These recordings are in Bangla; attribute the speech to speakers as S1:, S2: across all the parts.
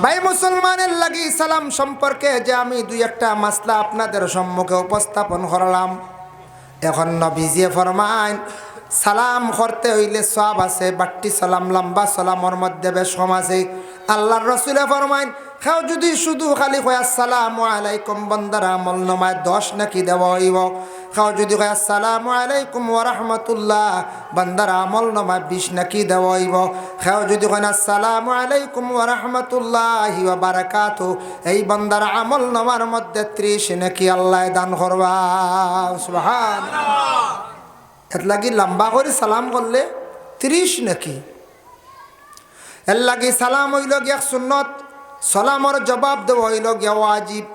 S1: ভাই মুসলমানের লাগি সালাম সম্পর্কে যে আমি দুই একটা মাসলা আপনাদের সম্মুখে উপস্থাপন করলাম। এখন নবীজি ফরমায় সালাম করতে হইলে সওয়াব আছে, বাট্টি সালাম লম্বা সালামর মধ্যে বেশ কম আছে। আল্লাহর রাসূলে ফরমায় কেউ যদি শুধু খালি কয় আসসালামু আলাইকুম বান্দার আমল নামায় 10 নাকি দেওয়া হইব। কেউ যদি কয় আসসালামু আলাইকুম ওয়া রাহমাতুল্লাহ বান্দার আমল নামায় 20 নাকি দেওয়া হইব। কেউ যদি কয় আসসালামু আলাইকুম ওয়া রাহমাতুল্লাহি ওয়া বারাকাতুহু এই বান্দার আমল নামার মধ্যে 30 নাকি আল্লাহ দান করবা। সুবহানাল্লাহ। এর লাগি লম্বা করে সালাম করলে 30 নাকি। এর লাগি সালাম হইল গিয়া সুন্নত, সালামর জবাব দেওয়া হইল গিয়া ওয়াজিব।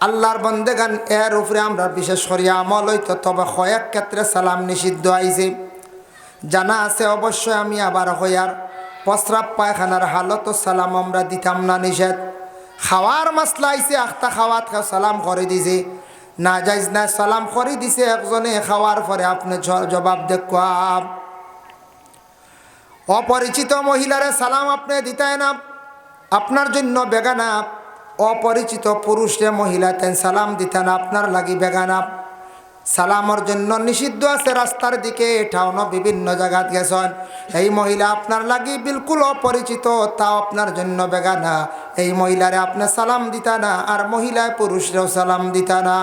S1: আল্লাহর বন্দেগান এর উপরে আমরা বিশেষ করে আমল হইতো, তবে কয়েক ক্ষেত্রে সালাম নিষিদ্ধ আইছে জানা আছে অবশ্যই। আমি আবার হইয়ার প্রস্রাব পায়খানার হালত সালাম আমরা দিতাম না, নিষেধ। খাওয়ার মাসলা আইছে, আখতা খাওয়াত সালাম করে দিছে না যাইজ না, সালাম করে দিছে একজনে খাওয়ার পরে আপনি জবাব দেখুয়া। অপরিচিত মহিলারে সালাম আপনি দিতেন না, আপনার জন্য বেগানা। অপরিচিত পুরুষে মহিলাতেন সালাম দিতেন আপনার লাগি বেগানা। সালামর জন্য নিষিদ্ধ আছে। রাস্তার দিকে টাউন বিভিন্ন জায়গাত গেছেন, এই মহিলা আপনার লাগি বিলকুল অপরিচিত, তাও আপনার জন্য বেগানা। এই মহিলারে আপনি সালাম দিতা না, আর মহিলায় পুরুষরেও সালাম দিতা না।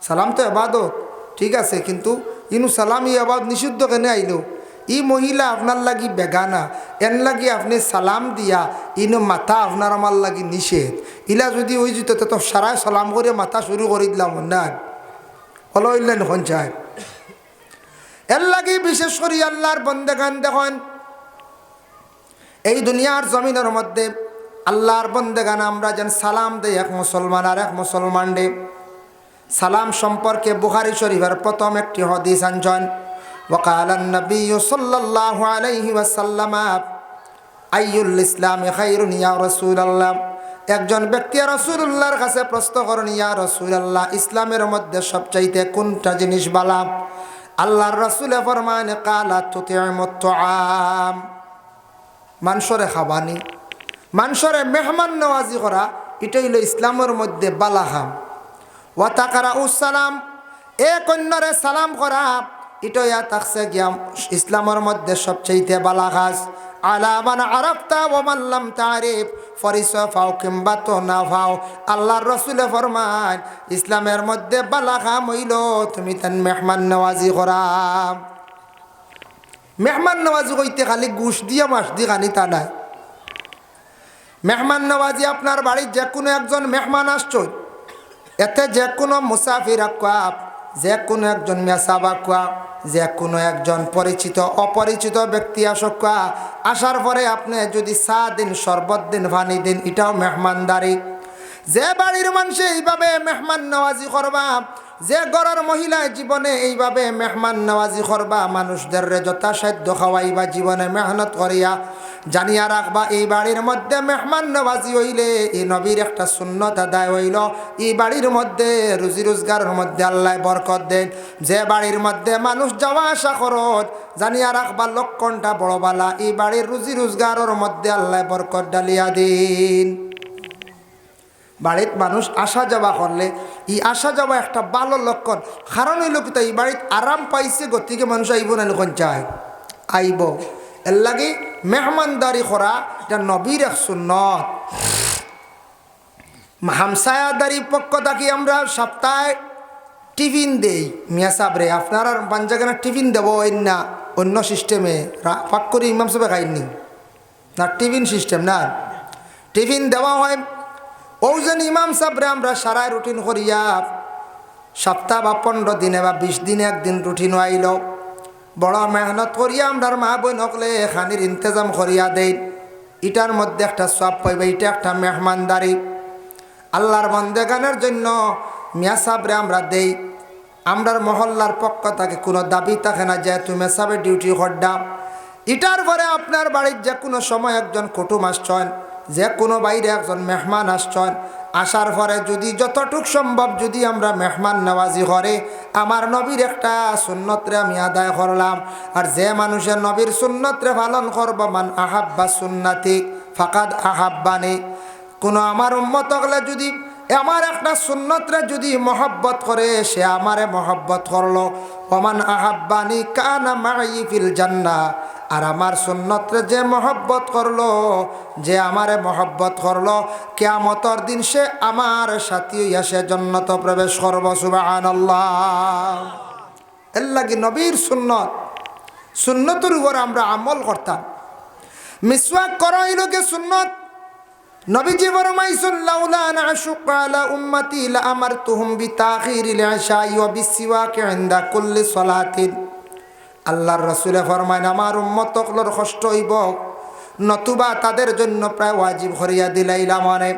S1: সালাম তো এবাদত, ঠিক আছে, কিন্তু ইনু সালাম ই আবাদ নিষিদ্ধ কেন আইলো? ই মহিলা আপনার লাগি বেগানা, এন লাগি আপনি সালাম দিয়া ইনু মাথা আপনার আমার লাগি নিষেধ। ইলা যদি ওই যেত তো সারাই সালাম করে মাথা শুরু করে দিলাম না, হলো ইলেন চায়। এর লাগি বিশেষ করে আল্লাহর বন্দেগান দেখেন, এই দুনিয়ার জমিনের মধ্যে আল্লাহর বন্দেগান আমরা যেন সালাম দেই এক মুসলমান আর এক মুসলমান ডে। সালাম সম্পর্কে বুখারী শরীফের প্রথম একটি হাদিস আনছেন। وقال النبي صلى الله عليه وسلم أي الإسلام خير يا رسول الله। একজন ব্যক্তি রাসূলুল্লাহর কাছে প্রশ্ন করেন, ইয়া রাসূলুল্লাহ ইসলামের মধ্যে সবচাইতে কোনটা জিনিস ভালো? আল্লাহর রাসূল ফরমান কালা তুতিমুত তুআম, মানুষরে খাবানি, মানুষরে মেহমান নওয়াজি করা, এটাই হলো ইসলামের মধ্যে বালা কাম। ওয়া তাকরাউস সালাম, এক অন্যরে সালাম করা, এটাই থাকছে গিয়া ইসলামের মধ্যে সবচেয়ে বালা কাজ। আলা মান আরাফতা ওয়া মান লাম তারিফ, পরিচয় পাও কিংবা তো না পাও, আল্লাহর রাসূলে ফরমান ইসলামের মধ্যে বালা কাম হইল তুমি তান মেহমান নওয়াজি করা। মেহমান নওয়াজি কইতে খালি ঘুষ দিয়া মাস দি গানি তা নাই। মেহমান নওয়াজি আপনার বাড়ির যে কোনো একজন মেহমান আসছে, এতে যে কোনো মুসাফির আকুয়া, যে কোনো একজন মেসাবা কুয়া, যে কোনো একজন পরিচিত অপরিচিত ব্যক্তি আসক, আসার পরে আপনি যদি চা দিন, শরবত দিন, পানি দিন, এটাও মেহমানদারি। যে বাড়ির মানুষে এইভাবে মেহমান নওয়াজি করবা, যে ঘরের মহিলা জীবনে এইভাবে মেহমান নওয়াজি করবা, মানুষদের যথাসাধ্য খাওয়াইবা, জীবনে মেহনত করিয়া, জানিয়া রাখবা এই বাড়ির মধ্যে মেহমান নওয়াজি হইলে এই নবীর একটা সুন্নত আদায় হইল। এই বাড়ির মধ্যে রুজি রোজগারের মধ্যে আল্লাহ বরকত দেন। যে বাড়ির মধ্যে মানুষ যাওয়া আসা করত, জানিয়া রাখবা লক্ষণটা বড় বালা, এই বাড়ির রুজি রোজগারের মধ্যে আল্লাহ বরকত ডালিয়া দিন। বাড়িতে মানুষ আসা যাওয়া করলে এই আসা যাওয়া একটা ভালো লক্ষণ। কারণ হইল কি, এই বাড়িতে আরাম পাইছে, গতিকে মানুষ আইব না, লোক চায় আইব। এর লাগে মেহমানদারি করা এটা নবীর এক সুন্নত। হামসায়াদারি পক্ষ থাকি আমরা সপ্তাহে টিফিন দেই। মিয়া সাবরে আপনার আর পাঞ্জাগানা টিফিন দেবো না অন্য সিস্টেমে পাক করে ইমাম সাহেব খাইনি না, টিফিন সিস্টেম না, টিফিন দেওয়া হয়। ওজন ইমাম সাবরে আমরা সারাই রুটিন করিয়া সপ্তাহ বা 15 দিনে বা 20 দিনে একদিন রুটিন আইল, বড় মেহনত করিয়া আমরা মা বোন হকলে খানির ইন্তজাম করিয়া দেই। এটার মধ্যে একটা সব পাইবে, এটা একটা মেহমানদারি। আল্লাহর বন্দেগানের জন্য মিয়া সাবরে আমরা দেই। আমরার মহল্লার পক্ষ থেকে কোনো দাবি থাকে না যে তুমি সাবে ডিউটি করডা। এটার পরে আপনার বাড়ির যে কোনো সময় একজন কুটুম আসছেন, যে কোনো বাইরে একজন মেহমান আসছেন, আসার পরে যদি যতটুক সম্ভব যদি আমরা মেহমান নওয়াজি করে, আমার নবীর একটা সুন্নতরে আমি আদায় করলাম। আর যে মানুষের নবীর সুন্নতরে পালন করব, মান আহাব্বা সুন্নতি ফাকাদ আহাব্বানি, কোনো আমার উম্মত হলে যদি আমার একটা সুন্নতরে যদি মহব্বত করে সে আমারে মহব্বত করলো। ওমান আহাব্বানি কানা মাই ফিল জান্নাহ, আর আমার সুন্নতরে যে মহব্বত করলো, যে আমারে মহব্বত করলো, কিয়ামতের দিন সে আমার সাথী হইয়া সে জান্নাত প্রবেশ করব। সুবহানাল্লাহ। এর লাগি নবীর সুন্নত, সুন্নতের উপর আমরা আমল করতাম। মিসওয়াক করা হইল কে সুন্নত। নবীজি ফরমাইছেন লাউলা আন আশুক্কা আলা উম্মতি লা আমারতুহুম বিতাখিরিল ইশাই ওয়া বিসওয়াকি ইনদা কুল্লি সালাতিন। আল্লাহর রাসূলে ফরমায় আমার উম্মতগুলোর কষ্ট হইব, নতুবা তাদের জন্য প্রায় ওয়াজিব করিয়া দিলাইলাম মনে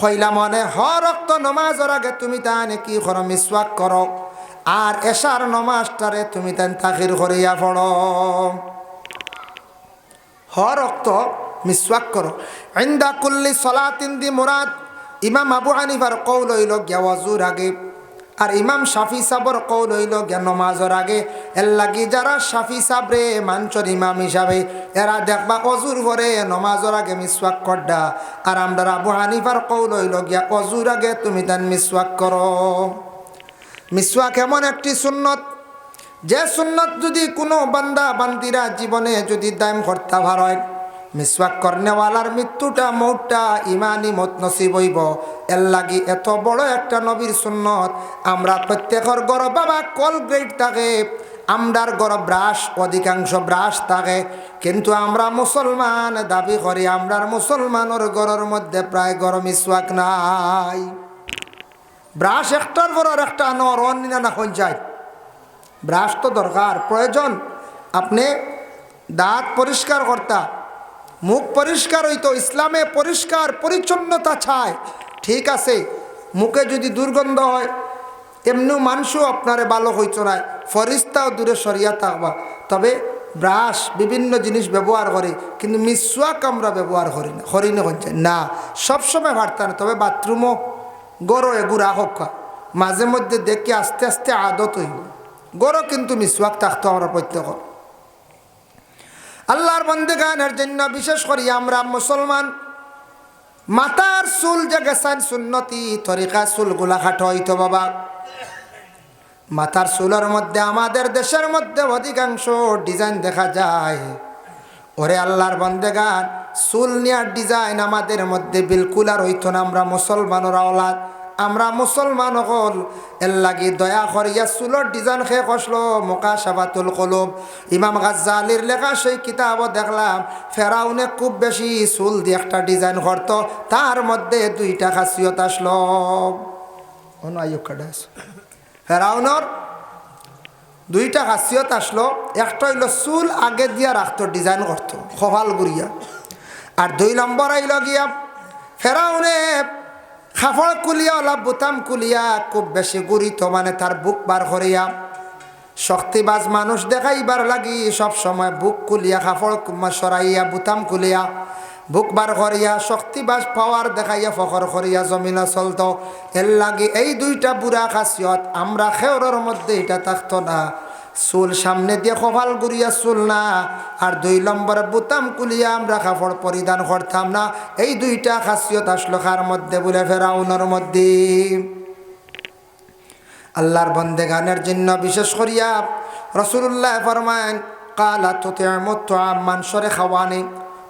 S1: হইলাম মনে হর ওয়াক্ত নামাজের আগে তুমি তানে কি করো, মিসওয়াক করো, আর এশার নামাজটারে তুমি তান তাখির করিয়া পড়ো। হর ওয়াক্ত মিসওয়াক করো। ইনদা কুল্লি সালাতিন দি মুরাদ ইমাম আবু হানিফার কওল হইল গিয়া ওয়াজুর আগে, আর ইমাম শাফি সাবর কওল হইল গিয়া নামাজের আগে। এর লাগি যারা শাফি সাবরে মানচর ইমাম হিসাবে এরা দেখবা ওযুর পরে নামাজের আগে মিসওয়াক করডা, আর আমরা আবু হানিফার কওল হইল গিয়া ওযুর আগে তুমি তান মিসওয়াক করো। মিসওয়াক এমন একটি সুন্নত, যে সুন্নত যদি কোনো বান্দা বান্দিরা জীবনে যদি দায়ম করতে পারে, মিসওয়াক করনেওয়ালার মৃত্যুটা মৌতটা ইমানি মত নসিব হইব। এর লাগি এত বড় একটা নবীর সুন্নত আমরা প্রত্যেকের ঘর বাবা কলগ্রেট থাকে, আমরার ঘর ব্রাশ, অধিকাংশ ব্রাশ থাকে, কিন্তু আমরা মুসলমান দাবি করি আমরার মুসলমানের ঘরের মধ্যে প্রায় ঘর মিসওয়াক নাই। ব্রাশ একটার পর আর একটা না যায়। ব্রাশ তো দরকার, প্রয়োজন। আপনি দাঁত পরিষ্কার করতা, মুখ পরিষ্কার হইতো, ইসলামে পরিষ্কার পরিচ্ছন্নতা চায়, ঠিক আছে। মুখে যদি দুর্গন্ধ হয় এমনিও মানুষও আপনারে ভালো হইত না, ফরিস্তাও দূরে সরিয়া থাকবা। তবে ব্রাশ বিভিন্ন জিনিস ব্যবহার করে, কিন্তু মিসওয়াক আমরা ব্যবহার করি না হচ্ছে না, সবসময় ভারতা না। তবে বাথরুমও গরো এগুড়া হোক, মাঝে মধ্যে দেখে আস্তে আস্তে আদত হইব গরো, কিন্তু মিসওয়াক থাকতো আমরা প্রত্যেক। আল্লাহর বান্দাগানের জন্য বিশেষ করে আমরা মুসলমান মাথার চুল যে গেছেন সুন্নতি তরিকা চুলগুলা খাটো হইতো বাবা। মাথার চুলের মধ্যে আমাদের দেশের মধ্যে অধিকাংশ ডিজাইন দেখা যায়। ওরে আল্লাহর বান্দাগান, চুল নিয়ার ডিজাইন আমাদের মধ্যে বিলকুল আর হইতো না। আমরা মুসলমানের আওলাদ, আমরা মুসলমান হল। এর লাগি দয়া করিয়া চুলোর ডিজাইন খেয়ে কষলো মুকাশাফাতুল কুলুব ইমাম গাজ্জালির লেখা সেই কিতাবও দেখলাম ফেরাউনে খুব বেশি চুল দিয়ে একটা ডিজাইন করতো, তার মধ্যে দুইটা খাসিয়ত আসলো। ফেরাউনের দুইটা খাসিয়ত আসলো, একটা হইল চুল আগে দিয়া রাখতো, ডিজাইন করতো খোহাল গুড়িয়া, আর 2 নম্বর আইল গিয়া ফেরাউনে খাফড় কুলিয়া ওলা বুতাম কুলিয়া খুব বেশি গুড়িত, মানে তার বুক বার করিয়া শক্তিবাজ মানুষ দেখাইবার লাগি সব সময় বুক কুলিয়া খাফড় সরাইয়া বুতাম কুলিয়া বুক বার করিয়া শক্তিবাজ পাওয়ার দেখাইয়া ফখর করিয়া জমিনা চলত। এর লাগি এই দুইটা বুড়া খাসিয়ত আমরা খেওরের মধ্যে এটা থাকতো না। চুল সামনে দিয়ে কপাল গুড়িয়া চুল না, আর 2 নম্বরে বুতাম কুলিয়া আমরা কাপড় পরিধান করতাম না। এই দুইটা খাসিয়ত আসলো কার মধ্যে বলে ফেরাউনের মধ্যে। আল্লাহর বন্দেগানের জন্য বিশেষ করিয়া রাসূলুল্লাহ ফরমায়েন কালা তুতিমুত তুআম মানসরে খাওয়ানি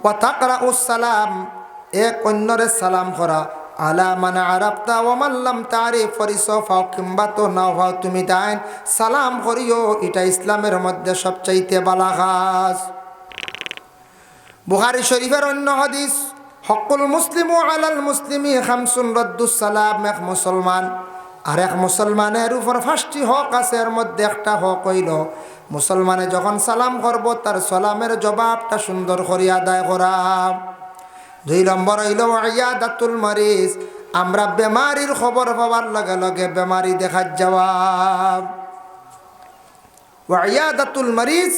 S1: ওয়া তাকরাউস সালাম, এক অন্যরে সালাম করা, আলা মান আরাফতা ওয়া মান লাম তারিফ ফরিসফা কিংবা তো না হওয়া তুমি তাই সালাম করিও। এটা ইসলামের মধ্যে সবচাইতে বালা কাজ। বুখারী শরীফের অন্য হাদিস হকুল মুসলিমু আলাল মুসলিমি খামসুন রাদ্দুস সালাম, এক মুসলমান আর এক মুসলমানের উপর 5টি হক আছে। এর মধ্যে একটা হক হইল মুসলমানে যখন সালাম করব তার সালামের জবাবটা সুন্দর করে আদায় করা। 2 নম্বর হইল ইয়াদাতুল মারিজ, আমরা বেমারির খবর পাওয়ার লগে লগে বেমারি দেখা যাওয়া। ইয়াদাতুল মারিজ,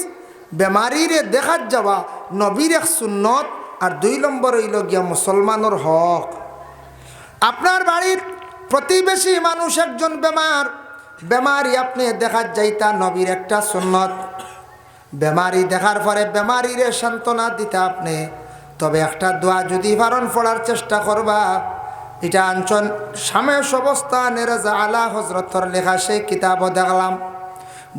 S1: বেমারিরে দেখা যাওয়া নবীর এক সুন্নত। আর 2 নম্বর হইল গিয়া মুসলমানের হক। আপনার বাড়ির প্রতিবেশী মানুষ একজন বেমার, বেমারি আপনি দেখা যাইতা নবীর একটা সুন্নত। বেমারি দেখার পরে বেমারিরে সান্ত্বনা দিতে আপনি তবে একটা দোয়া যদি পারন পড়ার চেষ্টা করবা। এটা আঞ্চন শামেশ অবস্থানের আলা হজরতর লেখা সেই কিতাবও দেখলাম।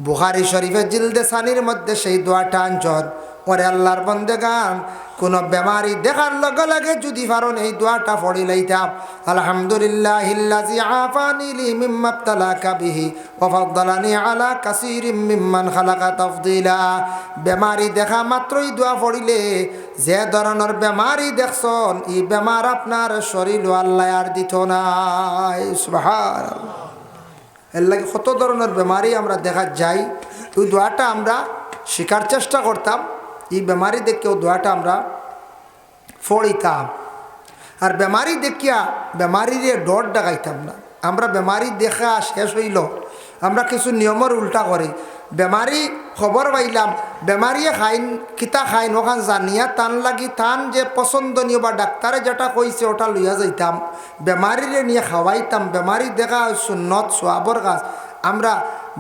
S1: বুখারী শরীফের জিলদে সানির মধ্যে সেই দোয়াটা আঞ্চন। ওরে আল্লাহর বন্দেগান, কোনো বেমারি দেখার লগে লগে যদি পারন এই দোয়াটা পড়ি লইতাম, আলহামদুলিল্লাহিল্লাযী আফানি মিম্মা ইবতালাকা বিহি ওয়া ফাদ্দালানি আলা কাসীরিম মিম্মান খালাকা তাফদীলা। বেমারি দেখা মাত্রই দোয়া পড়িলে যে ধরনের বেমারি দেখছন এই বেমার আপনার শরীর আল্লাহ আর দিত নাই। সুবহানাল্লাহ। এর লাগে কত ধরনের বেমারি আমরা দেখা যাই, ওই দোয়াটা আমরা শেখার চেষ্টা করতাম। এই বেমারি দেখেও দোয়াটা আমরা পড়িতাম। আর বেমারি দেখিয়া বেমারির ডর ডাকাইতাম না। আমরা বেমারি দেখা শেষ হইল আমরা কিছু নিয়মের উল্টা করি। বেমারি খবর পাইলাম বেমারিয়ে খাইন কিতা খাইন ওখান জানিয়া তান লাগি তান যে পছন্দনীয় বা ডাক্তারে যেটা কইছে ওটা লইয়া যাইতাম, বেমারিরে নিয়ে খাওয়াইতাম। বেমারি দেখা সুন্নত সোয়াবর গাছ। আমরা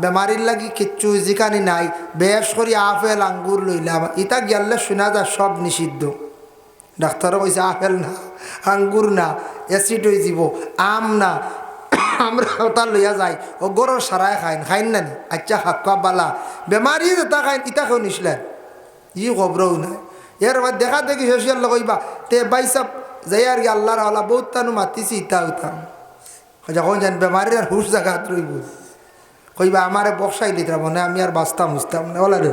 S1: বেমারির লাগি কিচ্ছু জিকানি নাই, বেশ করি আপেল আঙ্গুর লইলাম। ইটা গেলে শোনা যায় সব নিষিদ্ধ। ডাক্তারও কইছে আপেল না, আঙ্গুর না, অ্যাসিড হয়ে যাব, আম না। আমরা ওটা লইয়া যাই, ও গরর সারায় খাইন না নি? আচ্ছা হাক্কা বালা বেমারি যেটা খাইন ইটা কেউ নিসলেন ই খবরও নাই। এর বাদ দেখা দেখি শেষের লগইবা তে বাইসাব যাই আর কি আল্লাহর আল্লাহ বহুত তানু মাতিছি ইটা উঠাম। যখন জান বেমারির আর হুশ জায়গা রইব কইবা আমারে বক্সাই দিতে মানে আমি আর বাঁচতাম বুঝতাম না ওলা রে।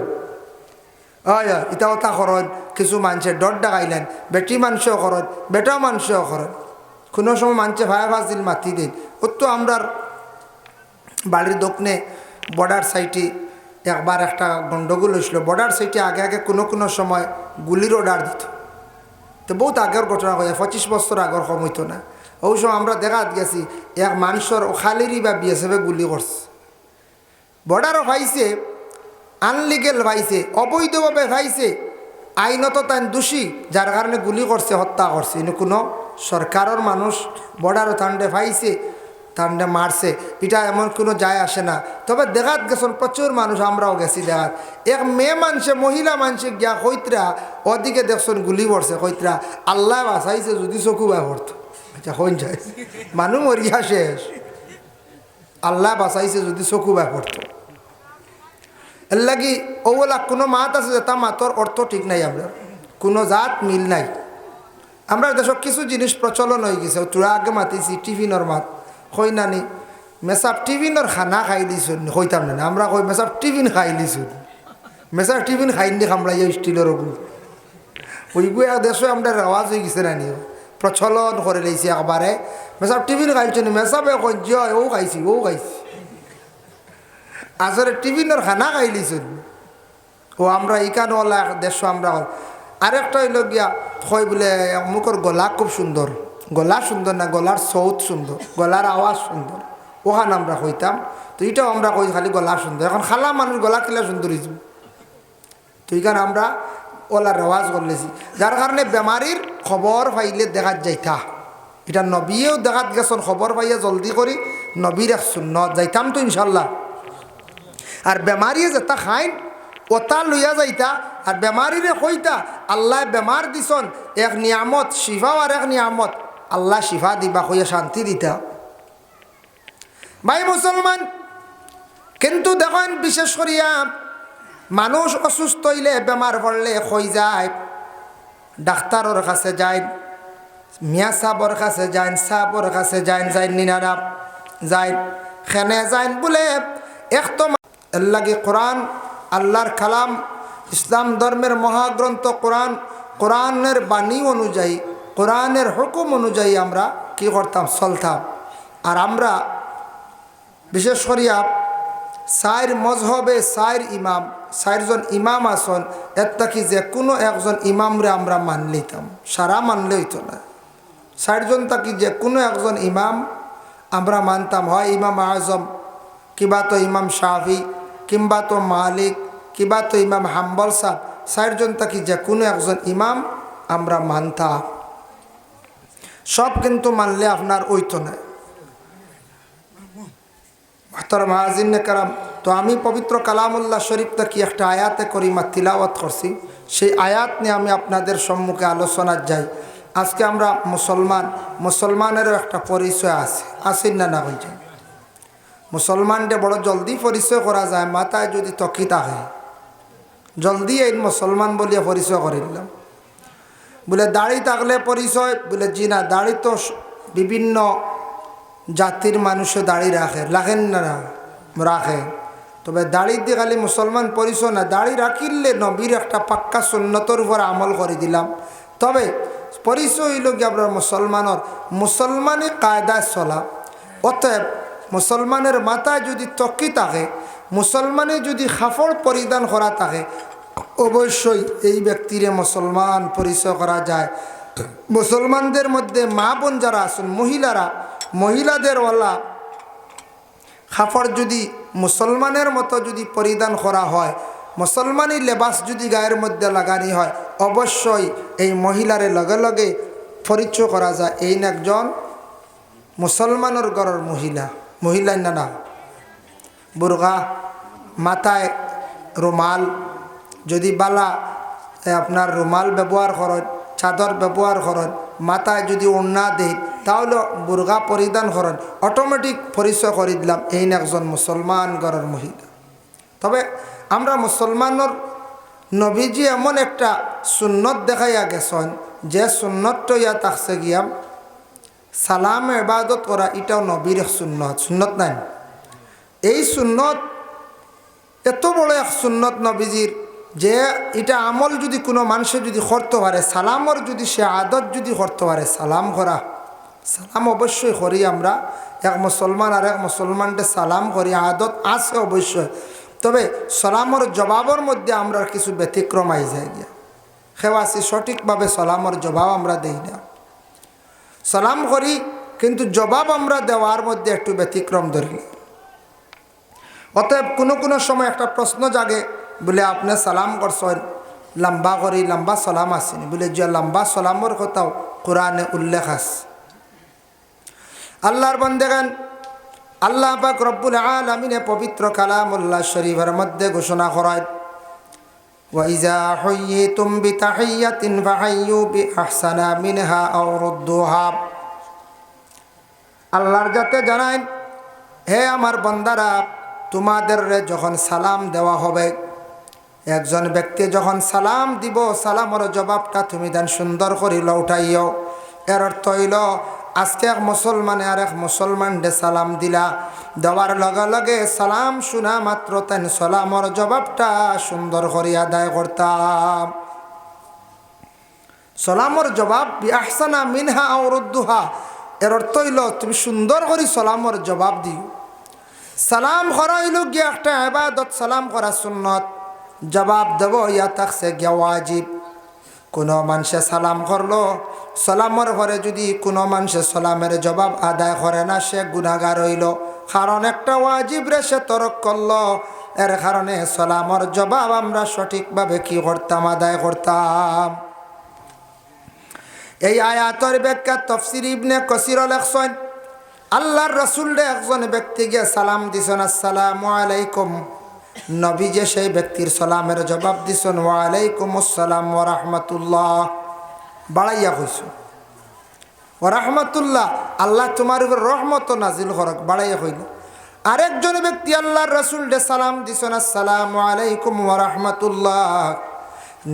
S1: হয় ইটা ওটা খরচ কিছু মানুষের ডর ডাকাইলেন, বেটি মানুষও খরচ, বেটা মানুষও খরচ। কোনো সময় মানুষে ভাই দিন মাতি দিন। ও তো আমরার বাড়ির দক্ষিণে বর্ডার সাইটে একবার একটা গন্ডগোল হয়েছিল। বর্ডার সাইটে আগে আগে কোনো সময় গুলির অর্ডার দিত। তো বহুত আগের ঘটনা হয়ে 25 বছর আগর কম হইতো না। ওই সময় আমরা দেখাত গেছি এক মানুষের খালিরই বা বিএসএফে গুলি করছে। বর্ডারও পাইছে, আনলিগেল পাইছে, অবৈধভাবে পাইছে, আইনত তাই দোষী, যার কারণে গুলি করছে, হত্যা করছে। কিন্তু কোনো সরকারের মানুষ বর্ডারও তান্ডে পাইছে, তান্ডে মারছে, এটা এমন কোনো যায় আসে না। তবে দেখাত গেছেন প্রচুর মানুষ, আমরাও গেছি দেখাত। এক মেয়ে মানুষে মহিলা মানুষে গিয়া কইতরা ওদিকে দেখছেন গুলি পড়ছে, কইতরা আল্লাহ বাঁচাইছে যদি চকু বা পড়তো। আচ্ছা হইন যায় মানুষ মরিয়া শেষ, আল্লাহ বাঁচাইছে যদি চকু বা পড়তো। এর লাগি ওলা কোনো মাত আছে যে তা মাতর অর্থ ঠিক নাই, আমরা কোনো জাত মিল নাই। আমরা দেশ কিছু জিনিস প্রচলন হয়ে গেছে। তোরা আগে মাতিছি টিফিনের মাত কই নানি মেসাব টিফিনের খানা খাই দিছুন কইতাম না, আমরা কই মেসাব টিফিন খাই দিছুন। মেসাব টিফিন খাই নি খামলাই স্টিলের ওগুলো ওইগুলো এক দেশে আমরা রেওয়াজ হয়ে গেছে নানি, প্রচলন করে লেছি একবারে। মেসাব টিফিন খাইছেন, মেসাবে কই জয় ও খাইছি ও খাইছি, আসলে টিফিনের খানা খাইলিছুন। ও আমরা ইকান ওলা দেশ আমরা আরেকটা হইল গিয়া কই বলে অমুকর গলা খুব সুন্দর, গলা সুন্দর না গলার সৌত সুন্দর, গলার আওয়াজ সুন্দর, ওখান আমরা কইতাম। তো এটাও আমরা কই খালি গলা সুন্দর। এখন খালা মানুষ গলা খেলা সুন্দর হয়েছে, তো এইখানে আমরা ওলা রেওয়াজ করলেছি। যার কারণে বেমারির খবর পাইলে দেখাত যাইতা। এটা নবীও দেখাত গেছেন, খবর পাইয়া জলদি করি নবীর এক সুন্নত যাইতাম তো ইনশাল্লাহ। আর বেমারিয়ে যেটা খাইন ওটা লইয়া যাইতা। আর বেমারিরে কইতা আল্লাহ বেমার দিছন এক নিয়ামত, শিফাও আর এক নিয়ামত, আল্লাহ শিফা দিবা কইয়া শান্তি দিতা। ভাই মুসলমান, কিন্তু দেখেন বিশেষ করিয়া মানুষ অসুস্থ হইলে বেমার পড়লে কই যায় ডাক্তারের কাছে যায়, মিয়া সাবর কাছে যায়, সাবর কাছে যায়, যায় নিনারা যায়, খেনে যায় বলে এক তো এর লাগে কোরআন আল্লাহর কালাম, ইসলাম ধর্মের মহাগ্রন্থ কোরআন, কোরআনের বাণী অনুযায়ী, কোরআনের হুকুম অনুযায়ী আমরা কি করতাম চলতাম। আর আমরা বিশেষ করিয়া চার মজহবে চার ইমাম, চারজন ইমাম আসন, এর থাকি যে কোনো একজন ইমামরে আমরা মানলিতাম, সারা মানলে হইতো না। চারজন থাকি যে কোনো একজন ইমাম আমরা মানতাম, হয় ইমাম আজম, কিবা তো ইমাম শাফি, কিংবা তো মালিক, কিবা তো ইমাম হাম্বল সাহ, চারজন থাকি যে কোনো একজন ইমাম আমরা মানতাম। সব কিন্তু মানলে আপনার ওইতো না। মাহতারাম হাজিরিন কারাম, তো আমি পবিত্র কালামুল্লাহ শরীফটা কি একটা আয়াতে করিমা তিলাওয়াত করছি, সেই আয়াত নিয়ে আমি আপনাদের সম্মুখে আলোচনার যাই। আজকে আমরা মুসলমানেরও একটা পরিচয় আছে না বলছেন। মুসলমানদের বড় জলদি পরিচয় করা যায়, মাথায় যদি তকি থাকে জলদি এই মুসলমান বলিয়া পরিচয় করে দিলাম। বলে দাড়ি থাকলে পরিচয়, বলে জি না, দাড়ি তো বিভিন্ন জাতির মানুষে দাড়ি রাখেন না রাখে, তবে দাড়ি দিয়ে খালি মুসলমান পরিচয় না, দাড়ি রাখিলে নবীর একটা পাক্কা সুন্নতর উপর আমল করে দিলাম। তবে পরিচয় হইল কি আপনার মুসলমানি কায়দায় চলা। অতএব মুসলমানের মাথায় যদি তকি থাকে, মুসলমানে যদি কাপড় পরিধান করা থাকে, অবশ্যই এই ব্যক্তিরে মুসলমান পরিচয় করা যায়। মুসলমানদের মধ্যে মা বোন যারা আছেন, মহিলাদের ওয়ালা কাপড় যদি মুসলমানের মতো যদি পরিধান করা হয়, মুসলমানি লেবাস যদি গায়ের মধ্যে লাগানি হয়, অবশ্যই এই মহিলারে লগে লগে পরিচয় করা যায় এই একজন মুসলমানের ঘরের মহিলা না। বুরকা, মাথায় রুমাল, যদি বালা আপনার রুমাল ব্যবহার করেন, চাদর ব্যবহার করেন, মাথায় যদি ওড়না দেয়, তাহলে বুরকা পরিধান করেন, অটোমেটিক পরিচয় করে দিলাম এই একজন মুসলমান ঘরের মহিলা। তবে আমরা মুসলমানের নবীজি এমন একটা সুন্নত দেখাইয়া গেছেন, যে সুন্নতটা ইয়া থাকছে গিয়া সালাম ইবাদত করা, এটাও নবীর সুন্নত নাই। এই সুন্নত এত বড় এক সুন্নত নবীজির, যে এটা আমল যদি কোনো মানুষে যদি করতে পারে, সালামর যদি সে আদত যদি করতে পারে, সালাম অবশ্যই করি আমরা। এক মুসলমান আর এক মুসলমানকে সালাম করি, আদত আছে অবশ্যই। তবে সালামর জবাবের মধ্যে আমরা কিছু ব্যতিক্রম আই যায় গিয়া, খেওয়াছি সঠিকভাবে সালামর জবাব আমরা দেই না। সালাম করি কিন্তু জবাব আমরা দেওয়ার মধ্যে একটু ব্যতিক্রম ধরি। অতএব কোনো সময় একটা প্রশ্ন জাগে, বলে আপনি সালাম করছেন লম্বা করি, লম্বা সালাম আসেনি, বলে যে লম্বা সালামর কথাও কোরআনে উল্লেখ আছে। আল্লাহর বান্দাগণ, আল্লাহ পাক রব্বুল আলামিনে পবিত্র কালামুল্লাহ শরীফের মধ্যে ঘোষণা করেন, ওয়া ইযা হুয়িতুম বিতাহিয়াতিন ফাহাইয়ু বিআহসানা মিনহা আও রুদ্দুহা। আল্লাহর যাতে জানায়, হে আমার বান্দারা, তোমাদের যখন সালাম দেওয়া হবে, একজন ব্যক্তি যখন সালাম দিব, সালামের জবাবটা তুমি দেন সুন্দর করিল উঠাইও। এর অর্থ হইল, আজকে এক মুসলমানে আর এক মুসলমানকে সালাম দিলা, দেওয়ার লগে লগে সালাম শোনা মাত্র তেন সালামের জবাবটা সুন্দর করে আদায় করতাম। সালামের জবাব বিআহসানা মিনহা আও রুদ্দুহা, এর অর্থ হইল তুমি সুন্দর করে সালামের জবাব দিও। সালাম করা হইল গিয়ে একটা ইবাদত, সালাম করা সুন্নত, জবাব দেব ইয়া থাকছে গিয়া ওয়াজিব। কোনো মানুষে সালাম করলো, সালামের পরে যদি কোনো মানুষে সালামের জবাব আদায় করে না, সে গুনাহগার হইল। কারণ একটা ওয়াজিব রে সে তরক করলো, এর কারণে সালামের জবাব আমরা সঠিকভাবে কি করতাম, আদায় করতাম। এই আয়াতের ব্যাখ্যা তাফসীর ইবনে কাসির লেখছেন, আল্লাহর রাসূল রে একজন ব্যক্তি গিয়ে সালাম দিছেন, আসসালামু আলাইকুম। নবী যে সেই ব্যক্তির সালামের জবাব দিছেন, ওয়া আলাইকুম আসসালাম ওয়া রাহমাতুল্লাহ। বাড়াইয়া কইছো ওয়া রাহমাতুল্লাহ, আল্লাহ তোমার উপর রহমত নাজিল করক, বাড়াইয়া কইল। আরেকজন ব্যক্তি আল্লাহর রাসূল রে সালাম দিছেন, আসসালামু আলাইকুম ওয়া রাহমাতুল্লাহ।